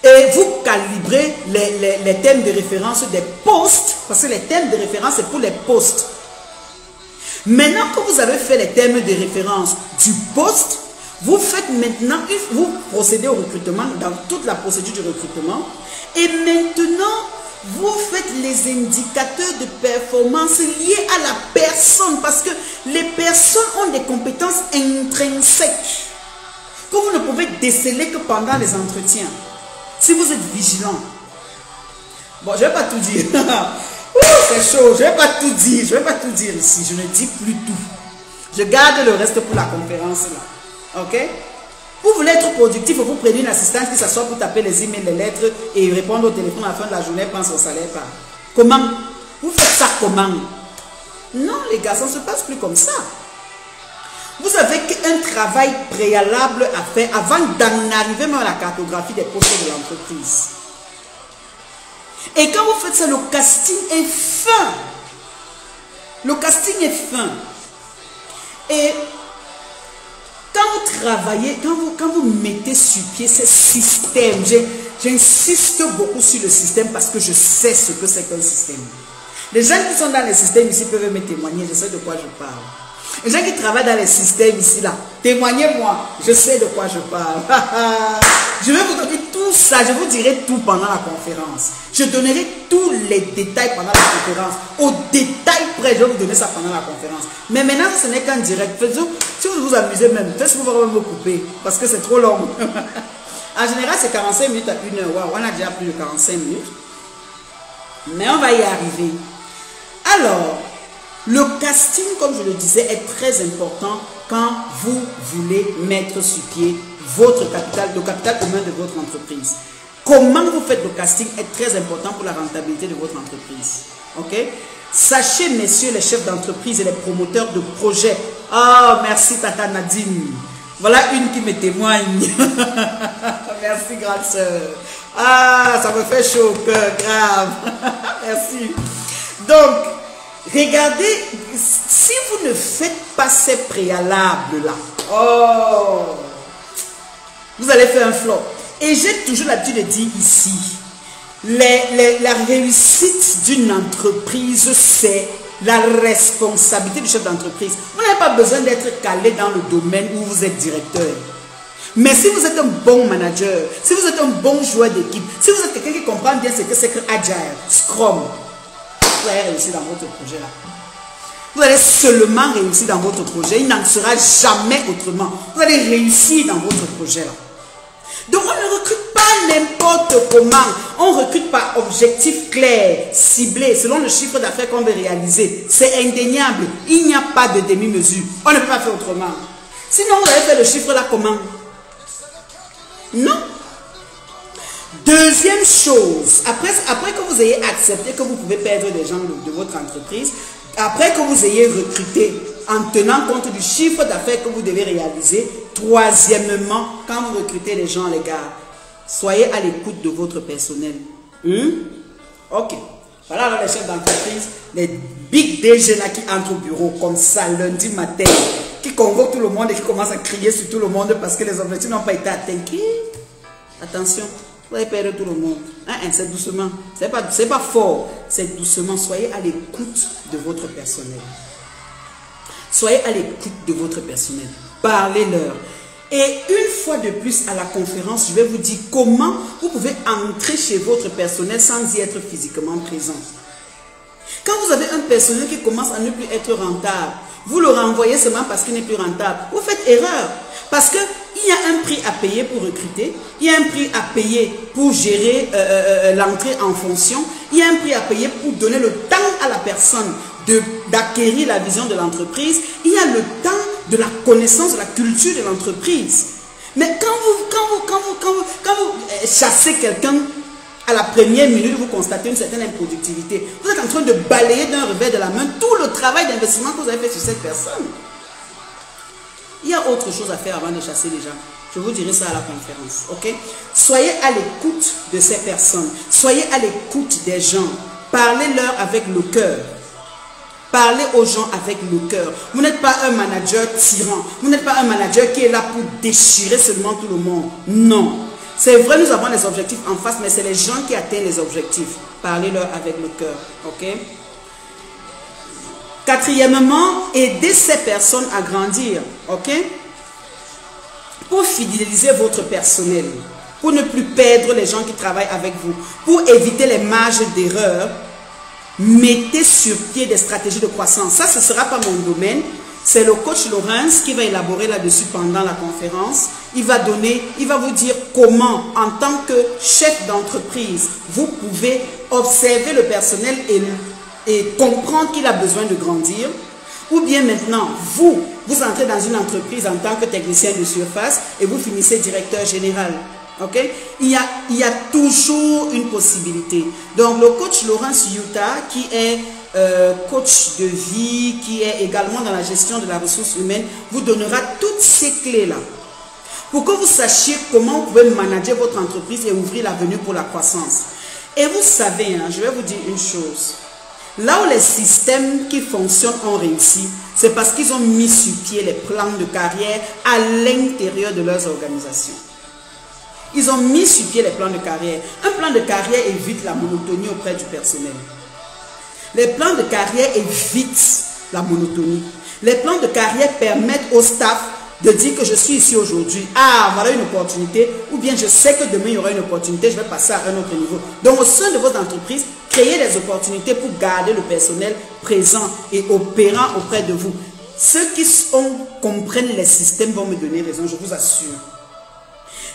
Et vous calibrez les thèmes de référence des postes, parce que les thèmes de référence, c'est pour les postes. Maintenant que vous avez fait les thèmes de référence du poste, vous faites maintenant, vous procédez au recrutement, dans toute la procédure du recrutement, et maintenant, vous faites les indicateurs de performance liés à la personne, parce que les personnes ont des compétences intrinsèques que vous ne pouvez déceler que pendant les entretiens. Si vous êtes vigilant. Bon, je ne vais pas tout dire. C'est chaud. Je ne vais pas tout dire. Je ne vais pas tout dire ici. Je ne dis plus tout. Je garde le reste pour la conférence là. Ok? Vous voulez être productif, vous prenez une assistante qui s'assoit pour taper les emails, les lettres et répondre au téléphone à la fin de la journée, prendre son salaire par. Comment? Vous faites ça comment? Non, les gars, ça ne se passe plus comme ça. Vous avez un travail préalable à faire avant d'en arriver même à la cartographie des postes de l'entreprise. Et quand vous faites ça, le casting est fin. Le casting est fin. Et quand vous travaillez, quand vous mettez sur pied ce système, j'insiste beaucoup sur le système parce que je sais ce que c'est qu'un système. Les gens qui sont dans le système ici peuvent me témoigner, je sais de quoi je parle. Les gens qui travaillent dans les systèmes ici, là, témoignez-moi, je sais de quoi je parle. Je vais vous donner tout ça, je vous dirai tout pendant la conférence. Je donnerai tous les détails pendant la conférence. Au détail près, je vais vous donner ça pendant la conférence. Mais maintenant, ce n'est qu'un direct. Si vous vous amusez même, faites ce que vous allez me couper, parce que c'est trop long. En général, c'est 45 minutes à 1 heure. Wow, on a déjà plus de 45 minutes. Mais on va y arriver. Alors, le casting, comme je le disais, est très important quand vous voulez mettre sur pied votre capital, le capital humain de votre entreprise. Comment vous faites le casting est très important pour la rentabilité de votre entreprise. Ok? Sachez, messieurs les chefs d'entreprise et les promoteurs de projets. Oh, merci Tata Nadine. Voilà une qui me témoigne. Merci, grande soeur. Ah, ça me fait chaud au cœur, grave. Merci. Donc, regardez, si vous ne faites pas ces préalables-là, oh, vous allez faire un flop. Et j'ai toujours l'habitude de dire ici, la réussite d'une entreprise, c'est la responsabilité du chef d'entreprise. Vous n'avez pas besoin d'être calé dans le domaine où vous êtes directeur. Mais si vous êtes un bon manager, si vous êtes un bon joueur d'équipe, si vous êtes quelqu'un qui comprend bien ce que c'est que Agile, Scrum, vous allez réussir dans votre projet là. Vous allez seulement réussir dans votre projet. Il n'en sera jamais autrement. Vous allez réussir dans votre projet là. Donc on ne recrute pas n'importe comment. On recrute par objectif clair, ciblé, selon le chiffre d'affaires qu'on veut réaliser. C'est indéniable. Il n'y a pas de demi-mesure. On ne peut pas faire autrement. Sinon, vous allez faire le chiffre là comment? Non. Deuxième chose, après que vous ayez accepté que vous pouvez perdre des gens de votre entreprise, après que vous ayez recruté en tenant compte du chiffre d'affaires que vous devez réaliser, troisièmement, quand vous recrutez les gens, les gars, soyez à l'écoute de votre personnel. Ok. Voilà alors les chefs d'entreprise, les big DG là qui entrent au bureau comme ça lundi matin, qui convoquent tout le monde et qui commencent à crier sur tout le monde parce que les objectifs n'ont pas été atteints. Attention, vous allez perdre tout le monde. C'est doucement. C'est pas fort. C'est doucement. Soyez à l'écoute de votre personnel. Soyez à l'écoute de votre personnel. Parlez-leur. Et une fois de plus à la conférence, je vais vous dire comment vous pouvez entrer chez votre personnel sans y être physiquement présent. Quand vous avez un personnel qui commence à ne plus être rentable, vous le renvoyez seulement parce qu'il n'est plus rentable. Vous faites erreur. Parce qu'il y a un prix à payer pour recruter, il y a un prix à payer pour gérer l'entrée en fonction, il y a un prix à payer pour donner le temps à la personne d'acquérir la vision de l'entreprise, il y a le temps de la connaissance de la culture de l'entreprise. Mais quand vous chassez quelqu'un à la première minute, vous constatez une certaine improductivité. Vous êtes en train de balayer d'un revers de la main tout le travail d'investissement que vous avez fait sur cette personne. Il y a autre chose à faire avant de chasser les gens. Je vous dirai ça à la conférence. Ok? Soyez à l'écoute de ces personnes. Soyez à l'écoute des gens. Parlez-leur avec le cœur. Parlez aux gens avec le cœur. Vous n'êtes pas un manager tyran. Vous n'êtes pas un manager qui est là pour déchirer seulement tout le monde. Non. C'est vrai, nous avons des objectifs en face, mais c'est les gens qui atteignent les objectifs. Parlez-leur avec le cœur. Ok? Quatrièmement, aidez ces personnes à grandir. Ok? Pour fidéliser votre personnel, pour ne plus perdre les gens qui travaillent avec vous, pour éviter les marges d'erreur, mettez sur pied des stratégies de croissance. Ça, ce ne sera pas mon domaine. C'est le coach Laurence qui va élaborer là-dessus pendant la conférence. Il va vous dire comment, en tant que chef d'entreprise, vous pouvez observer le personnel et comprendre qu'il a besoin de grandir. Ou bien maintenant, vous entrez dans une entreprise en tant que technicien de surface et vous finissez directeur général. Ok? Il y a toujours une possibilité. Donc, le coach Laurence Yuta, qui est coach de vie, qui est également dans la gestion de la ressource humaine, vous donnera toutes ces clés-là pour que vous sachiez comment vous pouvez manager votre entreprise et ouvrir l'avenue pour la croissance. Et vous savez, je vais vous dire une chose. Là où les systèmes qui fonctionnent ont réussi, c'est parce qu'ils ont mis sur pied les plans de carrière à l'intérieur de leurs organisations. Ils ont mis sur pied les plans de carrière. Un plan de carrière évite la monotonie auprès du personnel. Les plans de carrière évitent la monotonie. Les plans de carrière permettent au staff de dire que je suis ici aujourd'hui. Ah, voilà une opportunité. Ou bien je sais que demain il y aura une opportunité, je vais passer à un autre niveau. Donc au sein de votre entreprise, créez des opportunités pour garder le personnel présent et opérant auprès de vous. Ceux qui comprennent les systèmes vont me donner raison, je vous assure.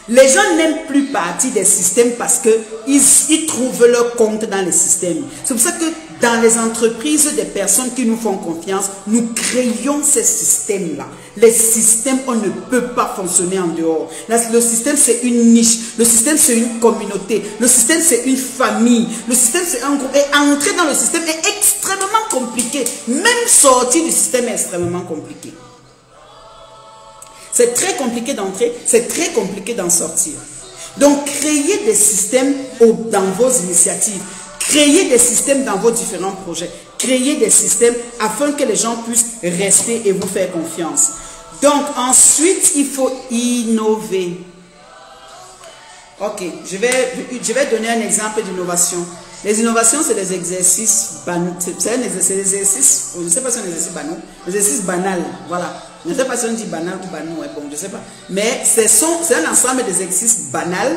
Les gens n'aiment plus partie des systèmes parce qu'ils trouvent leur compte dans les systèmes. C'est pour ça que dans les entreprises des personnes qui nous font confiance, nous créons ces systèmes-là. Les systèmes, on ne peut pas fonctionner en dehors. Le système, c'est une niche. Le système, c'est une communauté. Le système, c'est une famille. Le système, c'est un groupe. Et entrer dans le système est extrêmement compliqué. Même sortir du système est extrêmement compliqué. C'est très compliqué d'entrer, c'est très compliqué d'en sortir. Donc, créez des systèmes dans vos initiatives. Créez des systèmes dans vos différents projets. Créez des systèmes afin que les gens puissent rester et vous faire confiance. Donc, ensuite, il faut innover. Ok, je vais donner un exemple d'innovation. Les innovations, c'est des exercices banals. C'est des exercices, je ne sais pas si c'est un exercice banal, exercice banal, voilà. Je ne sais pas si on dit banal ou banal, bon, je ne sais pas. Mais c'est un ensemble d'exercices banals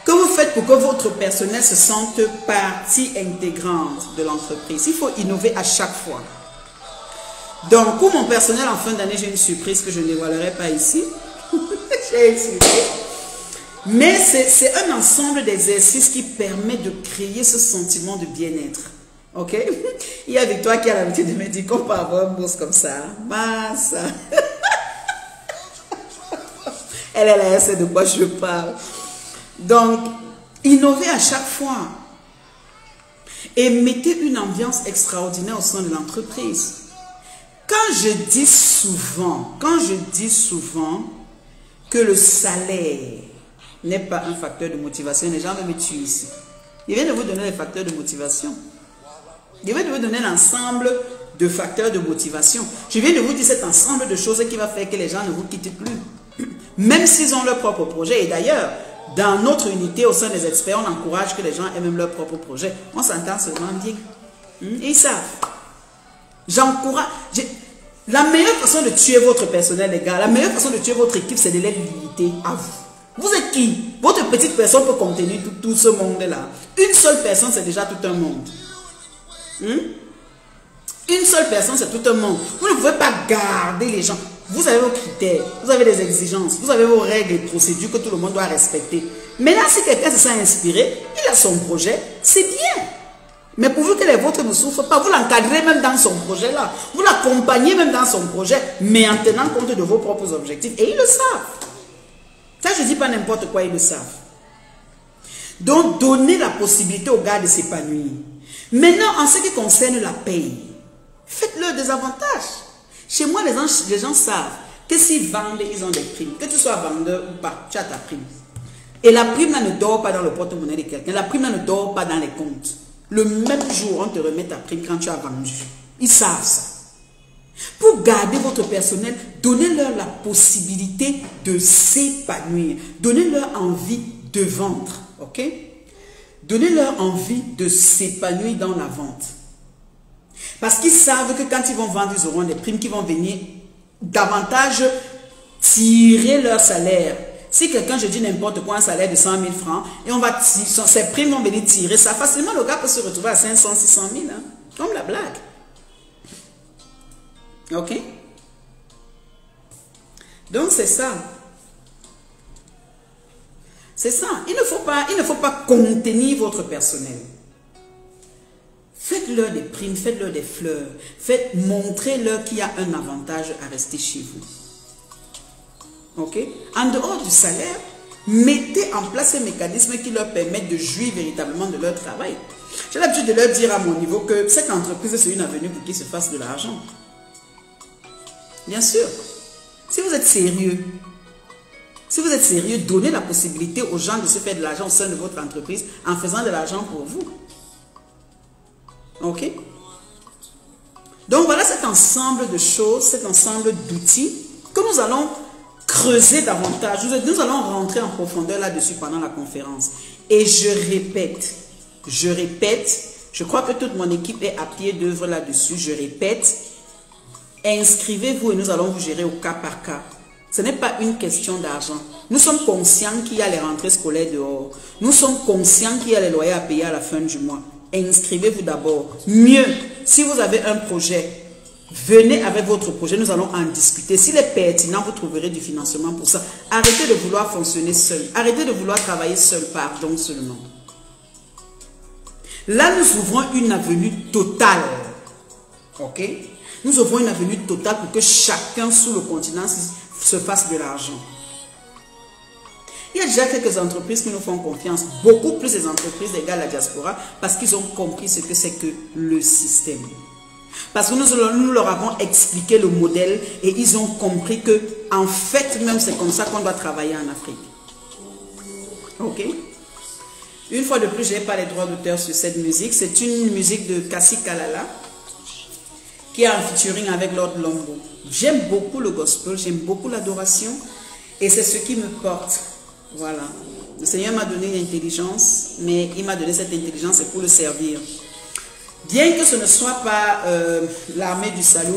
que vous faites pour que votre personnel se sente partie intégrante de l'entreprise. Il faut innover à chaque fois. Donc, pour mon personnel, en fin d'année, j'ai une surprise que je ne dévoilerai pas ici. J'ai une surprise. Mais c'est un ensemble d'exercices qui permet de créer ce sentiment de bien-être. Ok? Il y a Victoire qui a l'habitude de me dire qu'on peut avoir une bourse comme ça. Massa. Elle est là, elle sait de quoi je parle. Donc, innovez à chaque fois. Et mettez une ambiance extraordinaire au sein de l'entreprise. Quand je dis souvent que le salaire n'est pas un facteur de motivation, les gens veulent me tuer ici. Je viens de vous donner les facteurs de motivation. Je viens de vous donner l'ensemble de facteurs de motivation. Je viens de vous dire cet ensemble de choses qui va faire que les gens ne vous quittent plus. Même s'ils ont leur propre projet. Et d'ailleurs, dans notre unité, au sein des experts, on encourage que les gens aient même leur propre projet. On s'entend seulement bien. Et ils savent. J'encourage. La meilleure façon de tuer votre personnel, les gars, la meilleure façon de tuer votre équipe, c'est de les limiter à vous. Vous êtes qui? Votre petite personne peut contenir tout ce monde-là. Une seule personne, c'est déjà tout un monde. Une seule personne, c'est tout un monde. Vous ne pouvez pas garder les gens. Vous avez vos critères, vous avez des exigences, vous avez vos règles et procédures que tout le monde doit respecter. Maintenant, si quelqu'un se sent inspiré, il a son projet, c'est bien. Mais pourvu que les vôtres ne souffrent pas, vous l'encadrez même dans son projet-là. Vous l'accompagnez même dans son projet, mais en tenant compte de vos propres objectifs. Et ils le savent. Ça, je ne dis pas n'importe quoi, ils le savent. Donc, donnez la possibilité aux gars de s'épanouir. Maintenant, en ce qui concerne la paye, faites-leur des avantages. Chez moi, les gens savent que s'ils vendent, ils ont des primes. Que tu sois vendeur ou pas, tu as ta prime. Et la prime là ne dort pas dans le porte-monnaie de quelqu'un. La prime là ne dort pas dans les comptes. Le même jour, on te remet ta prime quand tu as vendu. Ils savent ça. Pour garder votre personnel, donnez-leur la possibilité de s'épanouir. Donnez-leur envie de vendre. Ok? Donnez-leur envie de s'épanouir dans la vente. Parce qu'ils savent que quand ils vont vendre, ils auront des primes qui vont venir davantage tirer leur salaire. Si quelqu'un, je dis n'importe quoi, un salaire de 100 000 francs, et on va tirer, ces primes vont venir tirer ça, facilement le gars peut se retrouver à 500, 600 000, hein, comme la blague. Ok? Donc c'est ça. C'est ça. Il ne faut pas contenir votre personnel. Faites-leur des primes, faites-leur des fleurs. Montrez-leur qu'il y a un avantage à rester chez vous. Ok? En dehors du salaire, mettez en place ces mécanismes qui leur permettent de jouir véritablement de leur travail. J'ai l'habitude de leur dire à mon niveau que cette entreprise, c'est une avenue pour qu'ils se fassent de l'argent. Bien sûr. Si vous êtes sérieux, donnez la possibilité aux gens de se faire de l'argent au sein de votre entreprise en faisant de l'argent pour vous. Ok? Donc voilà cet ensemble de choses, cet ensemble d'outils que nous allons creuser davantage. Nous allons rentrer en profondeur là-dessus pendant la conférence. Et je répète, je crois que toute mon équipe est à pied d'œuvre là-dessus. Je répète, inscrivez-vous et nous allons vous gérer au cas par cas. Ce n'est pas une question d'argent. Nous sommes conscients qu'il y a les rentrées scolaires dehors. Nous sommes conscients qu'il y a les loyers à payer à la fin du mois. Inscrivez-vous d'abord. Mieux, si vous avez un projet, venez avec votre projet, nous allons en discuter. S'il est pertinent, vous trouverez du financement pour ça. Arrêtez de vouloir fonctionner seul. Arrêtez de vouloir travailler seul, pardon seulement. Là, nous ouvrons une avenue totale. Ok? Nous ouvrons une avenue totale pour que chacun sous le continent se fasse de l'argent. Il y a déjà quelques entreprises qui nous font confiance, beaucoup plus des entreprises des gars de la diaspora, parce qu'ils ont compris ce que c'est que le système. Parce que nous leur avons expliqué le modèle et ils ont compris que, en fait, même c'est comme ça qu'on doit travailler en Afrique. Ok? Une fois de plus, je n'ai pas les droits d'auteur sur cette musique. C'est une musique de Kassi Kalala qui est en featuring avec Lord Lombo. J'aime beaucoup le gospel, j'aime beaucoup l'adoration et c'est ce qui me porte. Voilà. Le Seigneur m'a donné l'intelligence, mais il m'a donné cette intelligence pour le servir. Bien que ce ne soit pas l'armée du salut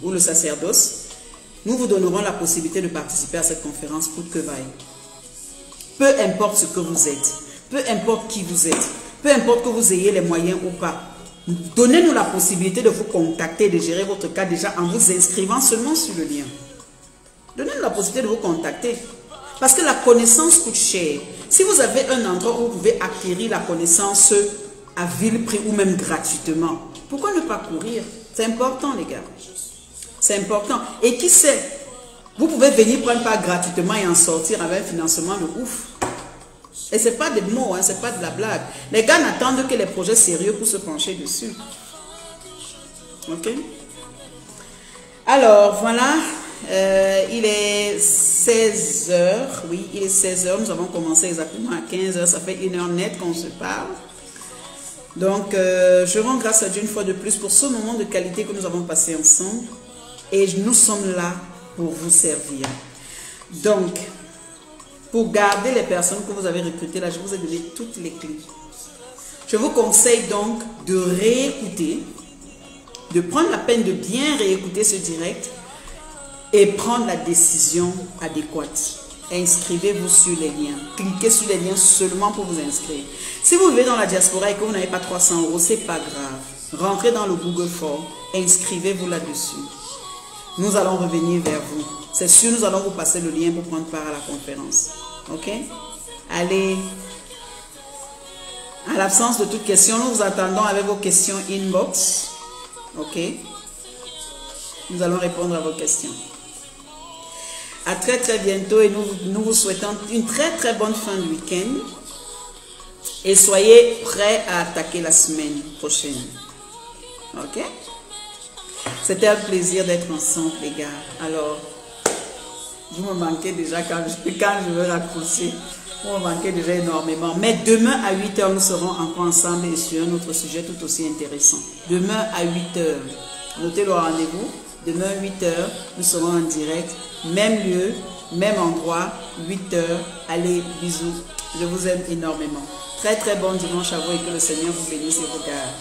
ou le sacerdoce, nous vous donnerons la possibilité de participer à cette conférence pour que vaille. Peu importe ce que vous êtes, peu importe qui vous êtes, peu importe que vous ayez les moyens ou pas, donnez-nous la possibilité de vous contacter, de gérer votre cas déjà en vous inscrivant seulement sur le lien. Donnez-nous la possibilité de vous contacter. Parce que la connaissance coûte cher. Si vous avez un endroit où vous pouvez acquérir la connaissance à vil prix ou même gratuitement, pourquoi ne pas courir? C'est important, les gars. C'est important. Et qui sait, vous pouvez venir prendre part gratuitement et en sortir avec un financement de ouf. Et ce n'est pas des mots, hein, ce n'est pas de la blague. Les gars n'attendent que les projets sérieux pour se pencher dessus. Ok? Alors, voilà. Il est 16h. Oui, il est 16h. Nous avons commencé exactement à 15h. Ça fait 1 heure net qu'on se parle. Donc, je rends grâce à Dieu une fois de plus pour ce moment de qualité que nous avons passé ensemble. Et nous sommes là pour vous servir. Donc, pour garder les personnes que vous avez recrutées là, je vous ai donné toutes les clés. Je vous conseille donc de réécouter, de prendre la peine de bien réécouter ce direct et prendre la décision adéquate. Inscrivez-vous sur les liens. Cliquez sur les liens seulement pour vous inscrire. Si vous vivez dans la diaspora et que vous n'avez pas 300 €, ce n'est pas grave. Rentrez dans le Google Form, inscrivez-vous là-dessus. Nous allons revenir vers vous. C'est sûr, nous allons vous passer le lien pour prendre part à la conférence. Ok? Allez. À l'absence de toute question, nous vous attendons avec vos questions inbox. Ok? Nous allons répondre à vos questions. À très très bientôt et nous vous souhaitons une très très bonne fin de week-end. Et soyez prêts à attaquer la semaine prochaine. Ok? C'était un plaisir d'être ensemble, les gars. Alors, vous me manquez déjà quand je veux raccrocher. Vous me manquez déjà énormément. Mais demain à 8 h, nous serons encore ensemble et sur un autre sujet tout aussi intéressant. Demain à 8 h. Notez le rendez-vous. Demain à 8 h, nous serons en direct. Même lieu, même endroit, 8 h. Allez, bisous. Je vous aime énormément. Très très bon dimanche à vous et que le Seigneur vous bénisse et vous garde.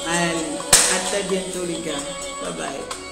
Allez, à très bientôt les gars. Bye bye.